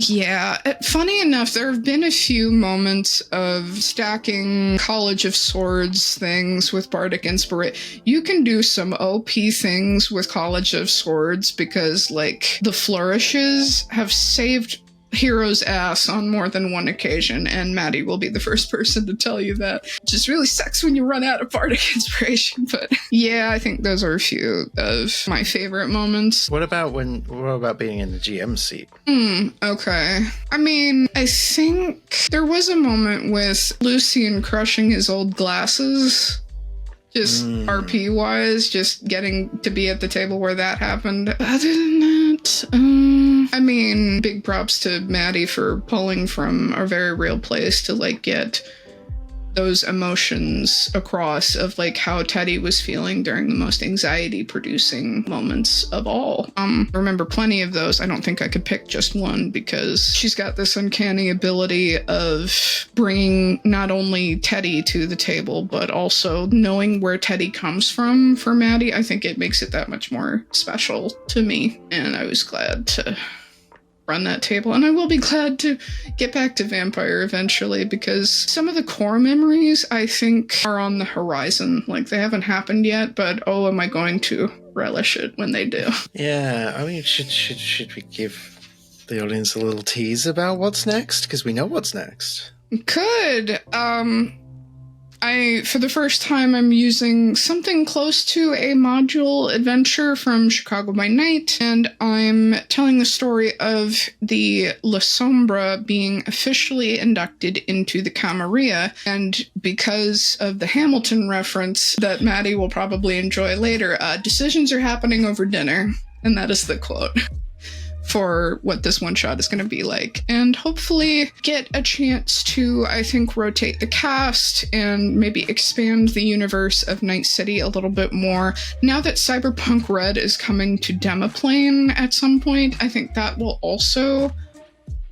Yeah, funny enough, there have been a few moments of stacking College of Swords things with Bardic Inspiration. You can do some OP things with College of Swords because, like, the flourishes have saved hero's ass on more than one occasion, and Maddie will be the first person to tell you that. It just really sucks when you run out of Bardic Inspiration, but yeah, I think those are a few of my favorite moments. What about being in the GM seat? Okay. I mean, I think there was a moment with Lucian crushing his old glasses. Just RP-wise, just getting to be at the table where that happened. Other than that, I mean, big props to Maddie for pulling from a very real place to, like, get those emotions across of, like, how Teddy was feeling during the most anxiety-producing moments of all. I remember plenty of those. I don't think I could pick just one because she's got this uncanny ability of bringing not only Teddy to the table, but also knowing where Teddy comes from for Maddie. I think it makes it that much more special to me, and I was glad to run that table, and I will be glad to get back to Vampire eventually because some of the core memories I think are on the horizon. Like, they haven't happened yet, but oh, am I going to relish it when they do. Yeah, I mean, should we give the audience a little tease about what's next? Because we know what's next. Could. For the first time, I'm using something close to a module adventure from Chicago by Night, and I'm telling the story of the La Sombra being officially inducted into the Camarilla, and because of the Hamilton reference that Maddie will probably enjoy later, decisions are happening over dinner, and that is the quote for what this one shot is going to be like, and hopefully get a chance to, I think, rotate the cast and maybe expand the universe of Night City a little bit more. Now that Cyberpunk Red is coming to Demaplane at some point, I think that will also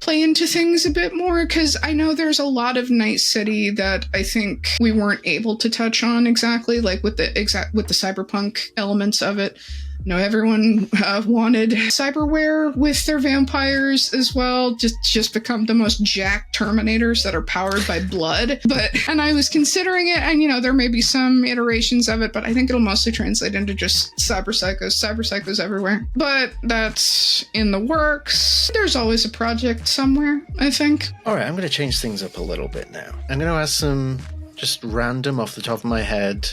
play into things a bit more, because I know there's a lot of Night City that I think we weren't able to touch on exactly, like with the cyberpunk elements of it. You know, everyone wanted cyberware with their vampires as well, just become the most jacked Terminators that are powered by blood. And I was considering it, and, you know, there may be some iterations of it, but I think it'll mostly translate into just cyber psychos everywhere. But that's in the works. There's always a project somewhere, I think. All right, I'm going to change things up a little bit now. I'm going to ask some just random, off the top of my head,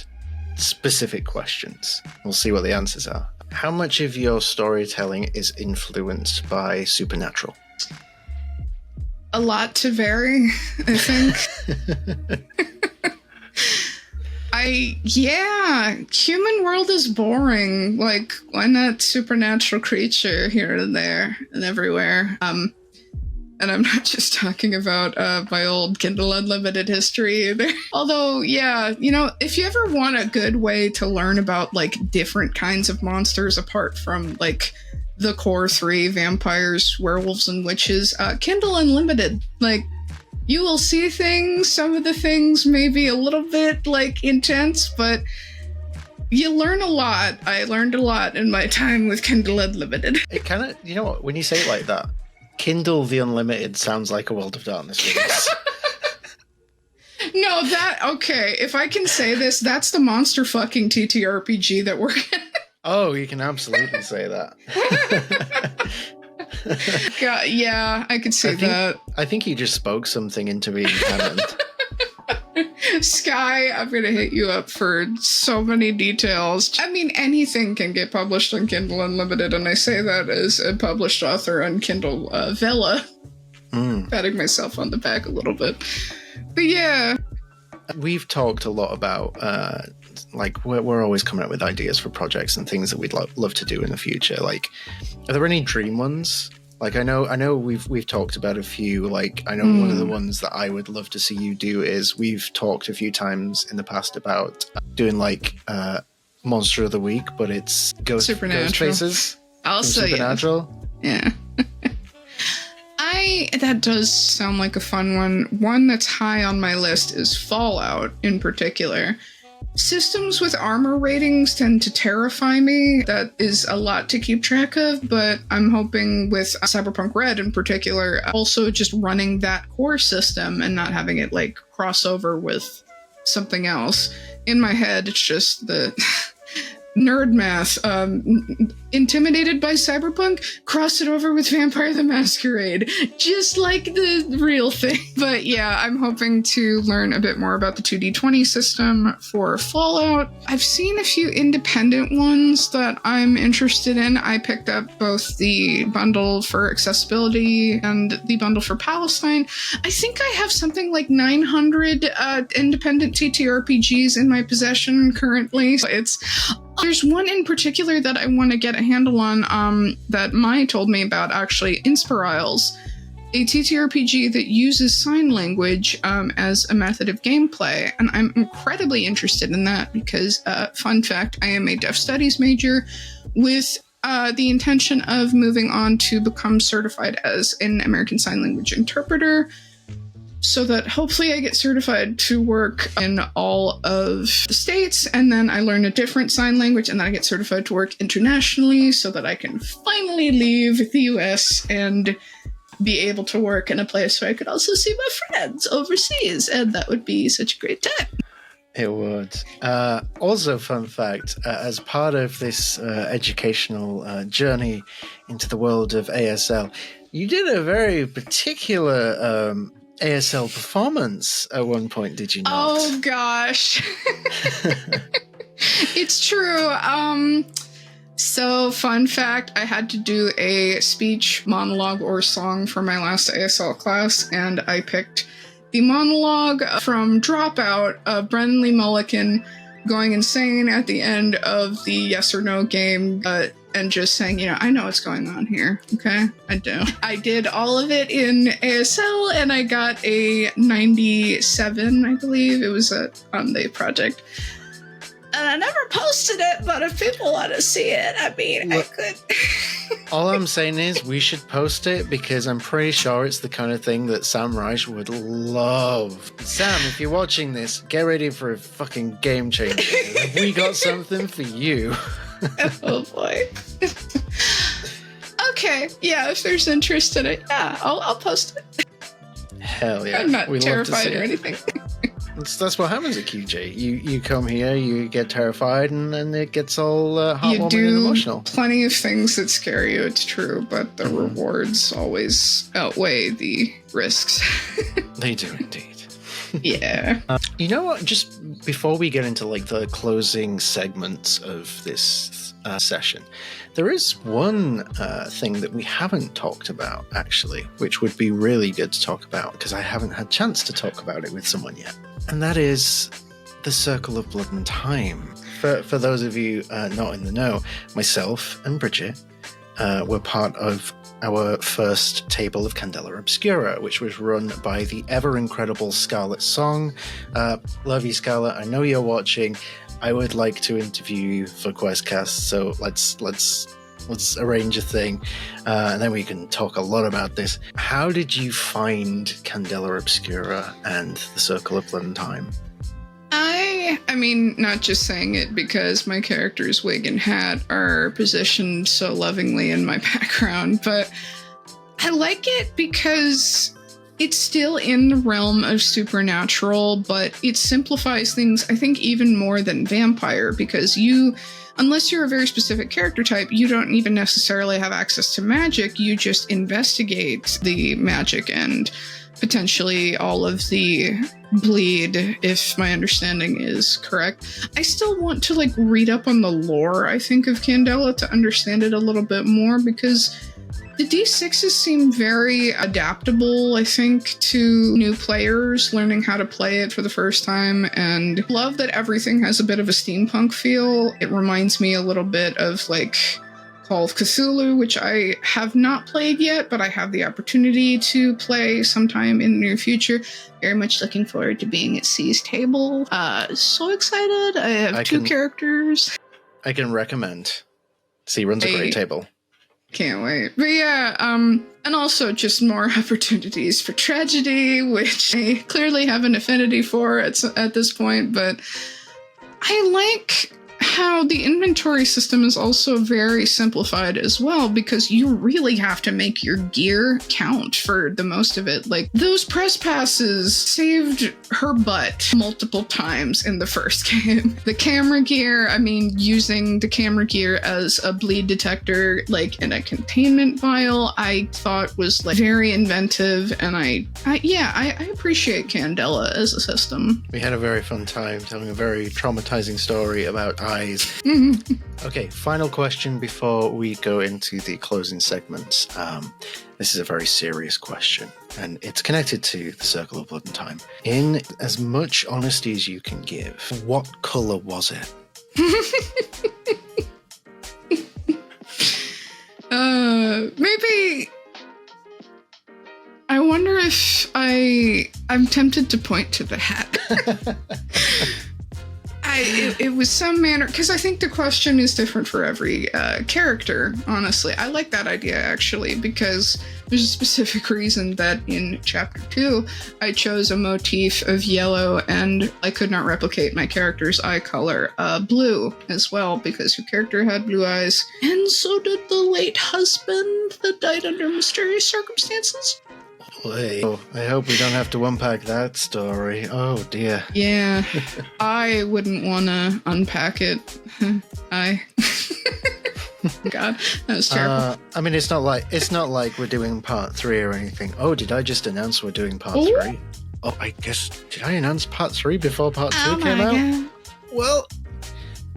specific questions. We'll see what the answers are. How much of your storytelling is influenced by supernatural? A lot to vary, I think. Human world is boring. Like, why not supernatural creature here and there and everywhere? And I'm not just talking about my old Kindle Unlimited history either. Although, yeah, you know, if you ever want a good way to learn about, like, different kinds of monsters apart from, like, the core 3, vampires, werewolves, and witches, Kindle Unlimited. Like, you will see things. Some of the things may be a little bit, like, intense, but you learn a lot. I learned a lot in my time with Kindle Unlimited. It kind of, you know what, when you say it like that, Kindle the Unlimited sounds like a World of Darkness release. No, okay, if I can say this, that's the monster fucking TTRPG that we're in. Oh, you can absolutely say that. God, yeah, I could say that. I think you just spoke something into being canon. Sky, I'm gonna hit you up for so many details. I mean, anything can get published on Kindle Unlimited, and I say that as a published author on Kindle Vella. Patting myself on the back a little bit. But yeah. We've talked a lot about, like, we're always coming up with ideas for projects and things that we'd love to do in the future. Like, are there any dream ones Like I know we've talked about a few. Like I know one of the ones that I would love to see you do is we've talked a few times in the past about doing like Monster of the Week, but it's ghost faces. Also, Supernatural. Yeah. That does sound like a fun one. One that's high on my list is Fallout in particular. Systems with armor ratings tend to terrify me. That is a lot to keep track of, but I'm hoping with Cyberpunk Red in particular, also just running that core system and not having it like cross over with something else. In my head, it's just the nerd math. Intimidated by Cyberpunk, cross it over with Vampire the Masquerade. Just like the real thing. But yeah, I'm hoping to learn a bit more about the 2D20 system for Fallout. I've seen a few independent ones that I'm interested in. I picked up both the bundle for accessibility and the bundle for Palestine. I think I have something like 900 independent TTRPGs in my possession currently. There's one in particular that I want to get a handle on that Mai told me about, actually, Inspiriles, a TTRPG that uses sign language as a method of gameplay. And I'm incredibly interested in that because, fun fact, I am a deaf studies major with the intention of moving on to become certified as an American Sign Language interpreter, so that hopefully I get certified to work in all of the states, and then I learn a different sign language, and then I get certified to work internationally so that I can finally leave the US and be able to work in a place where I could also see my friends overseas, and that would be such a great time. It would. Also, fun fact, as part of this educational journey into the world of ASL, you did a very particular ASL performance at one point, did you not? Oh gosh. It's true. So fun fact, I had to do a speech, monologue, or song for my last ASL class, and I picked the monologue from Dropout of Brennan Lee Mulligan going insane at the end of the yes or no game, and just saying, I know what's going on here, okay? I do. I did all of it in ASL, and I got a 97, I believe. It was on the project. And I never posted it, but if people want to see it, I mean, I could. All I'm saying is we should post it because I'm pretty sure it's the kind of thing that Sam Reich would love. Sam, if you're watching this, get ready for a fucking game changer. We got something for you. Oh boy. Okay, yeah, if there's interest in it, yeah, I'll post it. Hell yeah. I'm not terrified or anything. That's what happens at QJ. You come here, you get terrified, and then it gets all heartwarming and emotional. Plenty of things that scare you, it's true, but the rewards always outweigh the risks. They do indeed. Yeah. You know what? Just before we get into like the closing segments of this session, there is one thing that we haven't talked about, actually, which would be really good to talk about because I haven't had a chance to talk about it with someone yet. And that is the Circle of Blood and Time. For those of you not in the know, myself and Bridgit were part of our first table of Candela Obscura, which was run by the ever-incredible Scarlett Song. Love you, Scarlett. I know you're watching. I would like to interview you for QuestCast, so let's arrange a thing, and then we can talk a lot about this. How did you find Candela Obscura and the Circle of Blood and Time? I mean, not just saying it because my character's wig and hat are positioned so lovingly in my background, but I like it because it's still in the realm of supernatural, but it simplifies things, I think, even more than vampire, because unless you're a very specific character type, you don't even necessarily have access to magic. You just investigate the magic and potentially all of the bleed, if my understanding is correct. I still want to read up on the lore, I think, of Candela to understand it a little bit more, because the D6s seem very adaptable, I think, to new players learning how to play it for the first time, and love that everything has a bit of a steampunk feel. It reminds me a little bit of Call of Cthulhu, which I have not played yet, but I have the opportunity to play sometime in the near future. Very much looking forward to being at C's table. So excited. I have two characters. I can recommend. C runs a great table. Can't wait. But yeah, and also just more opportunities for tragedy, which I clearly have an affinity for at this point, but I like how the inventory system is also very simplified as well, because you really have to make your gear count for the most of it. Like, those press passes saved her butt multiple times in the first game. The camera gear, I mean, using the camera gear as a bleed detector, like in a containment vial, I thought was like very inventive, and I appreciate Candela as a system. We had a very fun time telling a very traumatizing story about eyes. Okay, final question before we go into the closing segments. This is a very serious question, and it's connected to the Circle of Blood and Time. In as much honesty as you can give, what colour was it? Maybe... I wonder if I'm tempted to point to the hat. It was some manner, because I think the question is different for every character, honestly. I like that idea, actually, because there's a specific reason that in Chapter 2, I chose a motif of yellow, and I could not replicate my character's eye color blue as well, because your character had blue eyes, and so did the late husband that died under mysterious circumstances. Oh, I hope we don't have to unpack that story. Oh, dear. Yeah, I wouldn't want to unpack it. God, that was terrible. I mean, it's not like we're doing part 3 or anything. Oh, did I just announce we're doing part 3? Oh, I guess, did I announce part 3 before part 2 came out? God. Well,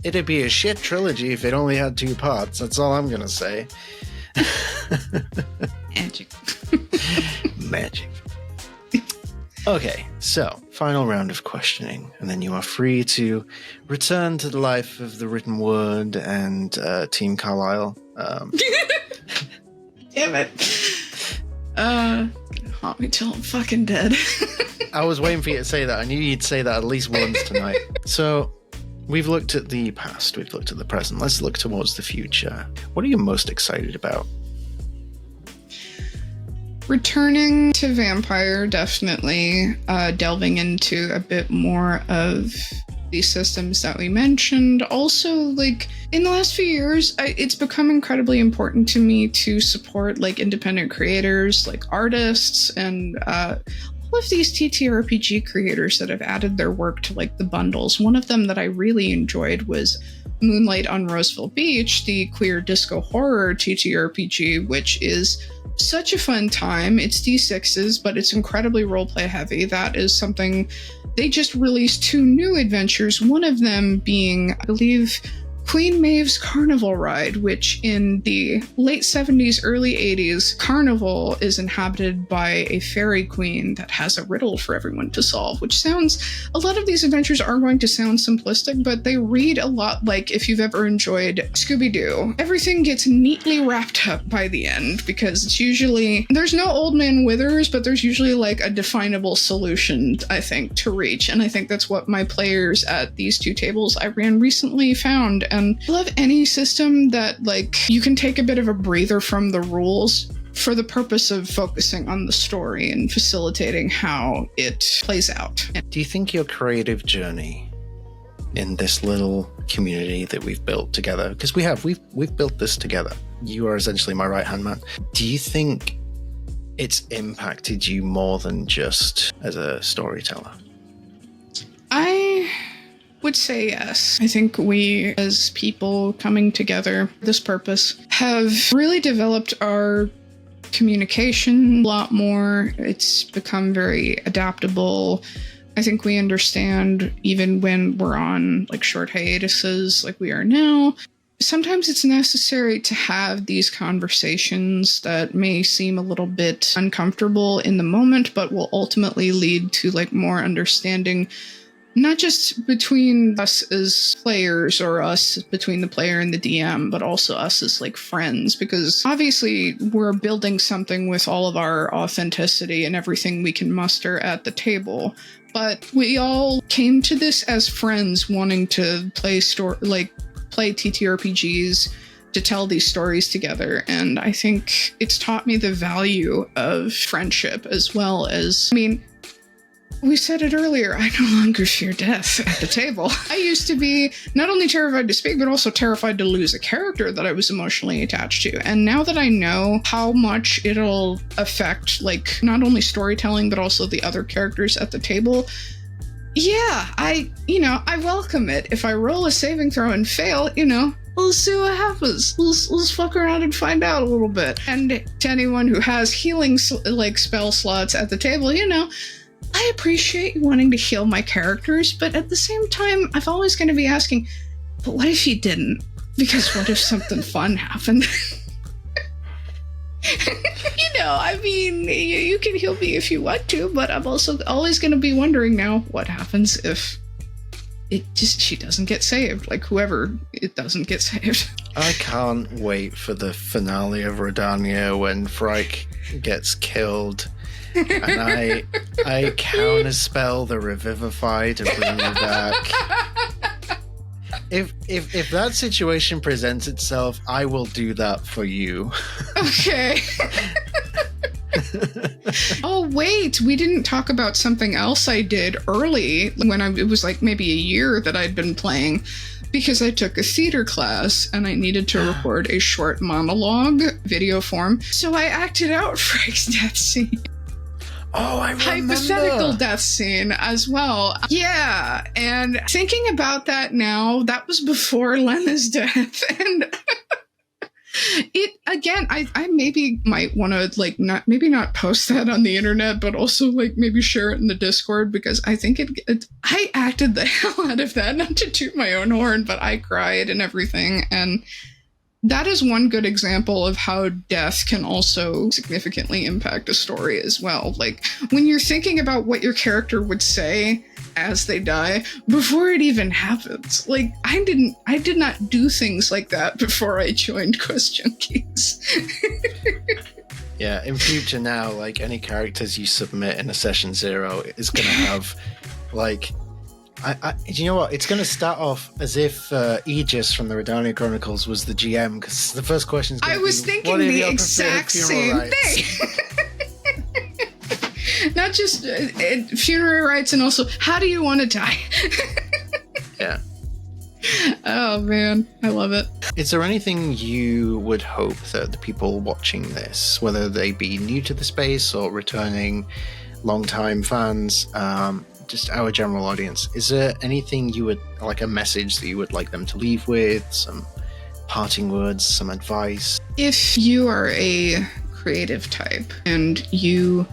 it'd be a shit trilogy if it only had 2 parts. That's all I'm gonna say. Magic. Okay, so final round of questioning, and then you are free to return to the life of the written word and Team Carlisle. Damn it. Haunt me till I'm fucking dead. I was waiting for you to say that. I knew you'd say that at least once tonight. So, we've looked at the past, we've looked at the present. Let's look towards the future. What are you most excited about? Returning to Vampire, definitely. Delving into a bit more of the systems that we mentioned. Also, like, in the last few years, it's become incredibly important to me to support, like, independent creators, like artists, and all of these TTRPG creators that have added their work to, like, the bundles. One of them that I really enjoyed was Moonlight on Roseville Beach, the queer disco horror TTRPG, which is such a fun time. It's D6s, but it's incredibly roleplay heavy. That is something. They just released 2 new adventures, one of them being, I believe, Queen Maeve's Carnival Ride, which in the late 70s, early 80s, Carnival is inhabited by a fairy queen that has a riddle for everyone to solve, which sounds, a lot of these adventures are going to sound simplistic, but they read a lot like if you've ever enjoyed Scooby-Doo. Everything gets neatly wrapped up by the end, because it's usually, there's no Old Man Withers, but there's usually like a definable solution, I think, to reach. And I think that's what my players at these 2 tables I ran recently found. And I love any system that, like, you can take a bit of a breather from the rules for the purpose of focusing on the story and facilitating how it plays out. Do you think your creative journey in this little community that we've built together, because we've built this together, you are essentially my right-hand man, do you think it's impacted you more than just as a storyteller? I would say yes. I think we, as people coming together for this purpose, have really developed our communication a lot more. It's become very adaptable. I think we understand, even when we're on like short hiatuses like we are now, sometimes it's necessary to have these conversations that may seem a little bit uncomfortable in the moment, but will ultimately lead to like more understanding not just between us as players or us between the player and the DM, but also us as like friends, because obviously we're building something with all of our authenticity and everything we can muster at the table. But we all came to this as friends wanting to play TTRPGs, to tell these stories together. And I think it's taught me the value of friendship, as well as, I mean, we said it earlier, I no longer fear death at the table. I used to be not only terrified to speak, but also terrified to lose a character that I was emotionally attached to. And now that I know how much it'll affect, like, not only storytelling, but also the other characters at the table, yeah, I welcome it. If I roll a saving throw and fail, we'll see what happens. Let's fuck around and find out a little bit. And to anyone who has healing, spell slots at the table, I appreciate you wanting to heal my characters, but at the same time, I'm always going to be asking, but what if you didn't? Because what if something fun happened? You can heal me if you want to, but I'm also always going to be wondering now, what happens if she doesn't get saved? Like, whoever it doesn't get saved. I can't wait for the finale of Redania when Frike gets killed. And I counterspell the Revivify to bring you back. If that situation presents itself, I will do that for you. Okay. Oh, wait, we didn't talk about something else I did early when it was like maybe a year that I'd been playing, because I took a theater class and I needed to record a short monologue video form. So I acted out Frank's death scene. Oh, I remember. Hypothetical death scene as well. Yeah, and thinking about that now, that was before Lena's death, and it again. I maybe might want to not post that on the internet, but also maybe share it in the Discord, because I think I acted the hell out of that. Not to toot my own horn, but I cried and everything, and that is one good example of how death can also significantly impact a story as well. Like, when you're thinking about what your character would say as they die before it even happens. Like, I did not do things like that before I joined Quest Junkies. Yeah, in future now, any characters you submit in a session 0 is going to have, you know what? It's going to start off as if Aegis from the Redania Chronicles was the GM, because the first question is going to be, I was thinking the exact same thing. Not just funerary rites, and also, how do you want to die? Yeah. Oh, man. I love it. Is there anything you would hope that the people watching this, whether they be new to the space or returning long-time fans, just our general audience, is there anything you would, a message that you would like them to leave with, some parting words, some advice? If you are a creative type and you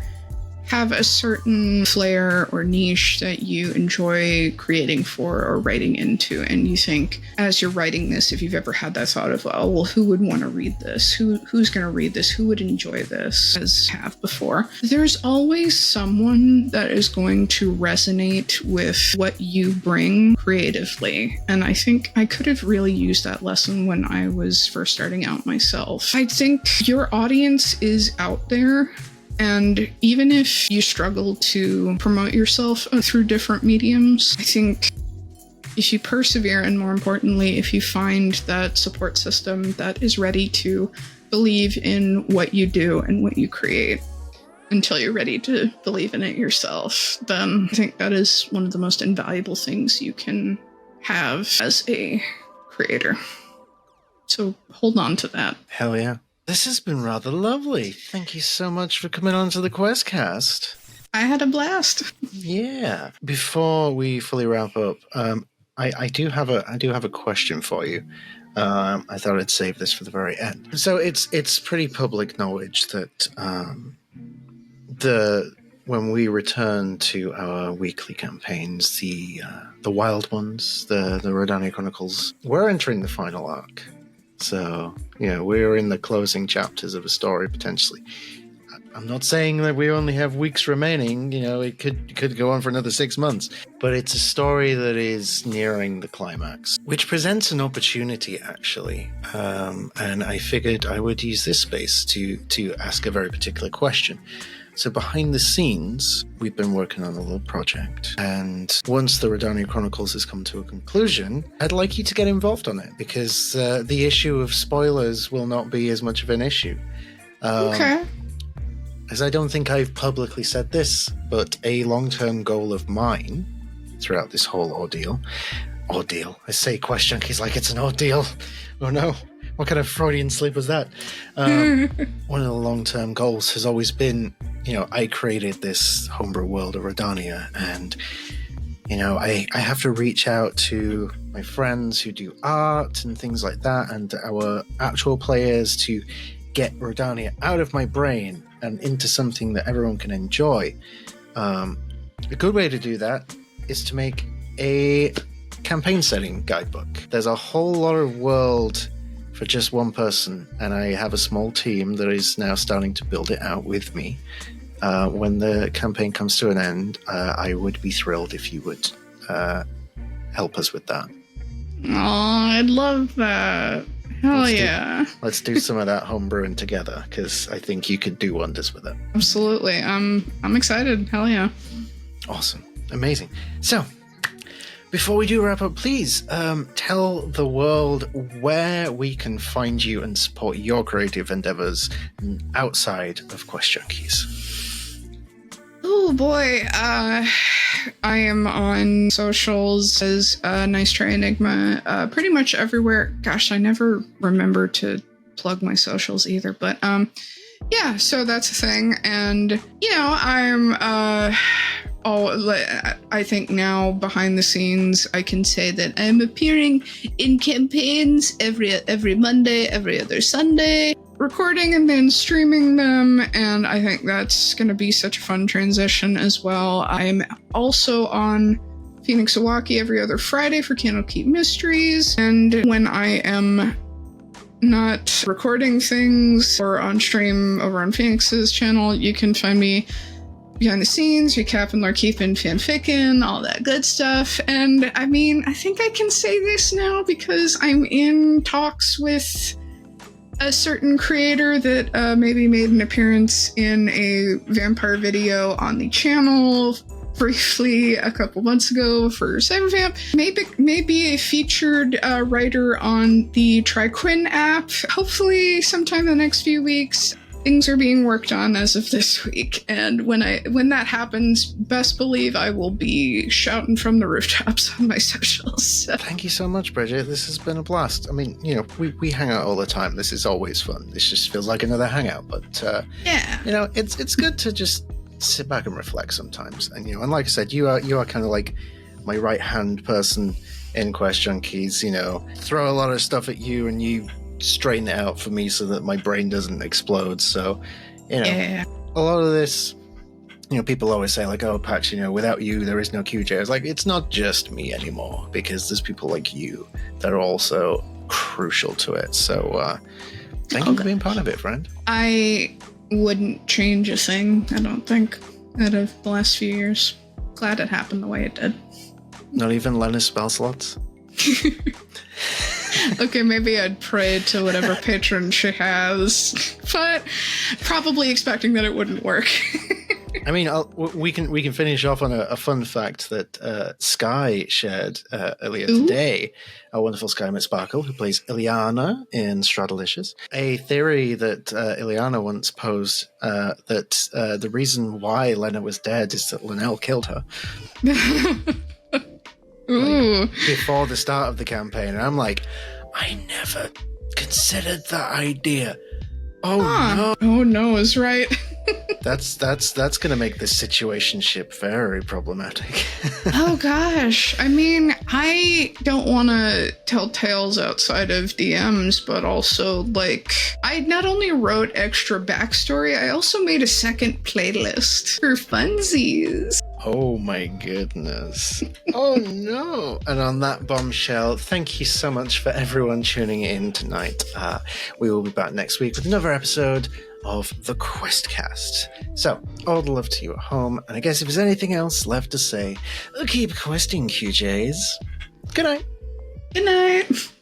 have a certain flair or niche that you enjoy creating for or writing into, and you think, as you're writing this, if you've ever had that thought of, oh, well, who would want to read this? Who's going to read this? Who would enjoy this? As I have before, there's always someone that is going to resonate with what you bring creatively. And I think I could have really used that lesson when I was first starting out myself. I think your audience is out there. And even if you struggle to promote yourself through different mediums, I think if you persevere, and more importantly, if you find that support system that is ready to believe in what you do and what you create until you're ready to believe in it yourself, then I think that is one of the most invaluable things you can have as a creator. So hold on to that. Hell yeah. This has been rather lovely. Thank you so much for coming on to the QuestCast. I had a blast. Yeah. Before we fully wrap up, I do have a question for you. I thought I'd save this for the very end. So it's pretty public knowledge that when we return to our weekly campaigns, the wild ones, the Redania Chronicles, we're entering the final arc. So, we're in the closing chapters of a story, potentially. I'm not saying that we only have weeks remaining. It could go on for another 6 months. But it's a story that is nearing the climax, which presents an opportunity, actually. And I figured I would use this space to ask a very particular question. So behind the scenes, we've been working on a little project. And once the Redania Chronicles has come to a conclusion, I'd like you to get involved on it, because the issue of spoilers will not be as much of an issue. Okay. As I don't think I've publicly said this, but a long-term goal of mine throughout this whole ordeal. I say Quest Junkies like it's an ordeal. Oh no. What kind of Freudian sleep was that? One of the long-term goals has always been, I created this homebrew world of Redania, and, I have to reach out to my friends who do art and things like that, and our actual players to get Redania out of my brain and into something that everyone can enjoy. A good way to do that is to make a campaign setting guidebook. There's a whole lot of world for just one person, and I have a small team that is now starting to build it out with me. When the campaign comes to an end, I would be thrilled if you would help us with that. Oh, I'd love that. Hell yeah. Let's do some of that homebrewing together, because I think you could do wonders with it. Absolutely. I'm excited. Hell yeah. Awesome. Amazing. So, before we do wrap up, please tell the world where we can find you and support your creative endeavors outside of Quest Junkies. Oh boy, I am on socials as Nice Try Enigma, pretty much everywhere. Gosh, I never remember to plug my socials either, but yeah, so that's a thing. And I'm I think now behind the scenes I can say that I'm appearing in campaigns every Monday, every other Sunday, recording and then streaming them, and I think that's going to be such a fun transition as well. I'm also on Phoenix Iwaki every other Friday for Candlekeep Mysteries, and when I am not recording things or on stream over on Phoenix's channel, you can find me behind the scenes, recapping, Larkeeping, Fanfiction, all that good stuff. And I mean, I think I can say this now because I'm in talks with a certain creator that maybe made an appearance in a vampire video on the channel briefly a couple months ago for Cybervamp. Maybe a featured writer on the TriQuinn app. Hopefully sometime in the next few weeks. Things are being worked on as of this week, and when that happens, best believe I will be shouting from the rooftops on my socials. Thank you so much, Bridgit. This has been a blast. I mean, we hang out all the time. This is always fun. This just feels like another hangout, but yeah, it's good to just sit back and reflect sometimes. And and like I said, you are kind of like my right hand person in Quest Junkies. Throw a lot of stuff at you, and you straighten it out for me so that my brain doesn't explode. So, a lot of this, people always say like, oh, Pax, without you, there is no QJ. It's like, it's not just me anymore, because there's people like you that are also crucial to it. So, thank you for being part of it, friend. I wouldn't change a thing, I don't think, out of the last few years. Glad it happened the way it did. Not even Lena's spell slots? Okay, maybe I'd pray to whatever patron she has, but probably expecting that it wouldn't work. I mean, we can finish off on a fun fact that Sky shared earlier today. Our wonderful Sky McSparkle, who plays Ileana in Stradalicious. A theory that Ileana once posed that the reason why Lena was dead is that Linnell killed her. Before the start of the campaign, and I'm like, I never considered that idea. No. Oh no is right. That's gonna make this situationship very problematic. Oh gosh. I mean, I don't want to tell tales outside of DMs, but also I not only wrote extra backstory, I also made a second playlist for funsies. Oh my goodness. Oh no. And on that bombshell, thank you so much for everyone tuning in tonight. We will be back next week with another episode of the QuestCast. So, all the love to you at home, and I guess if there's anything else left to say, keep questing, QJs. Good night. Good night.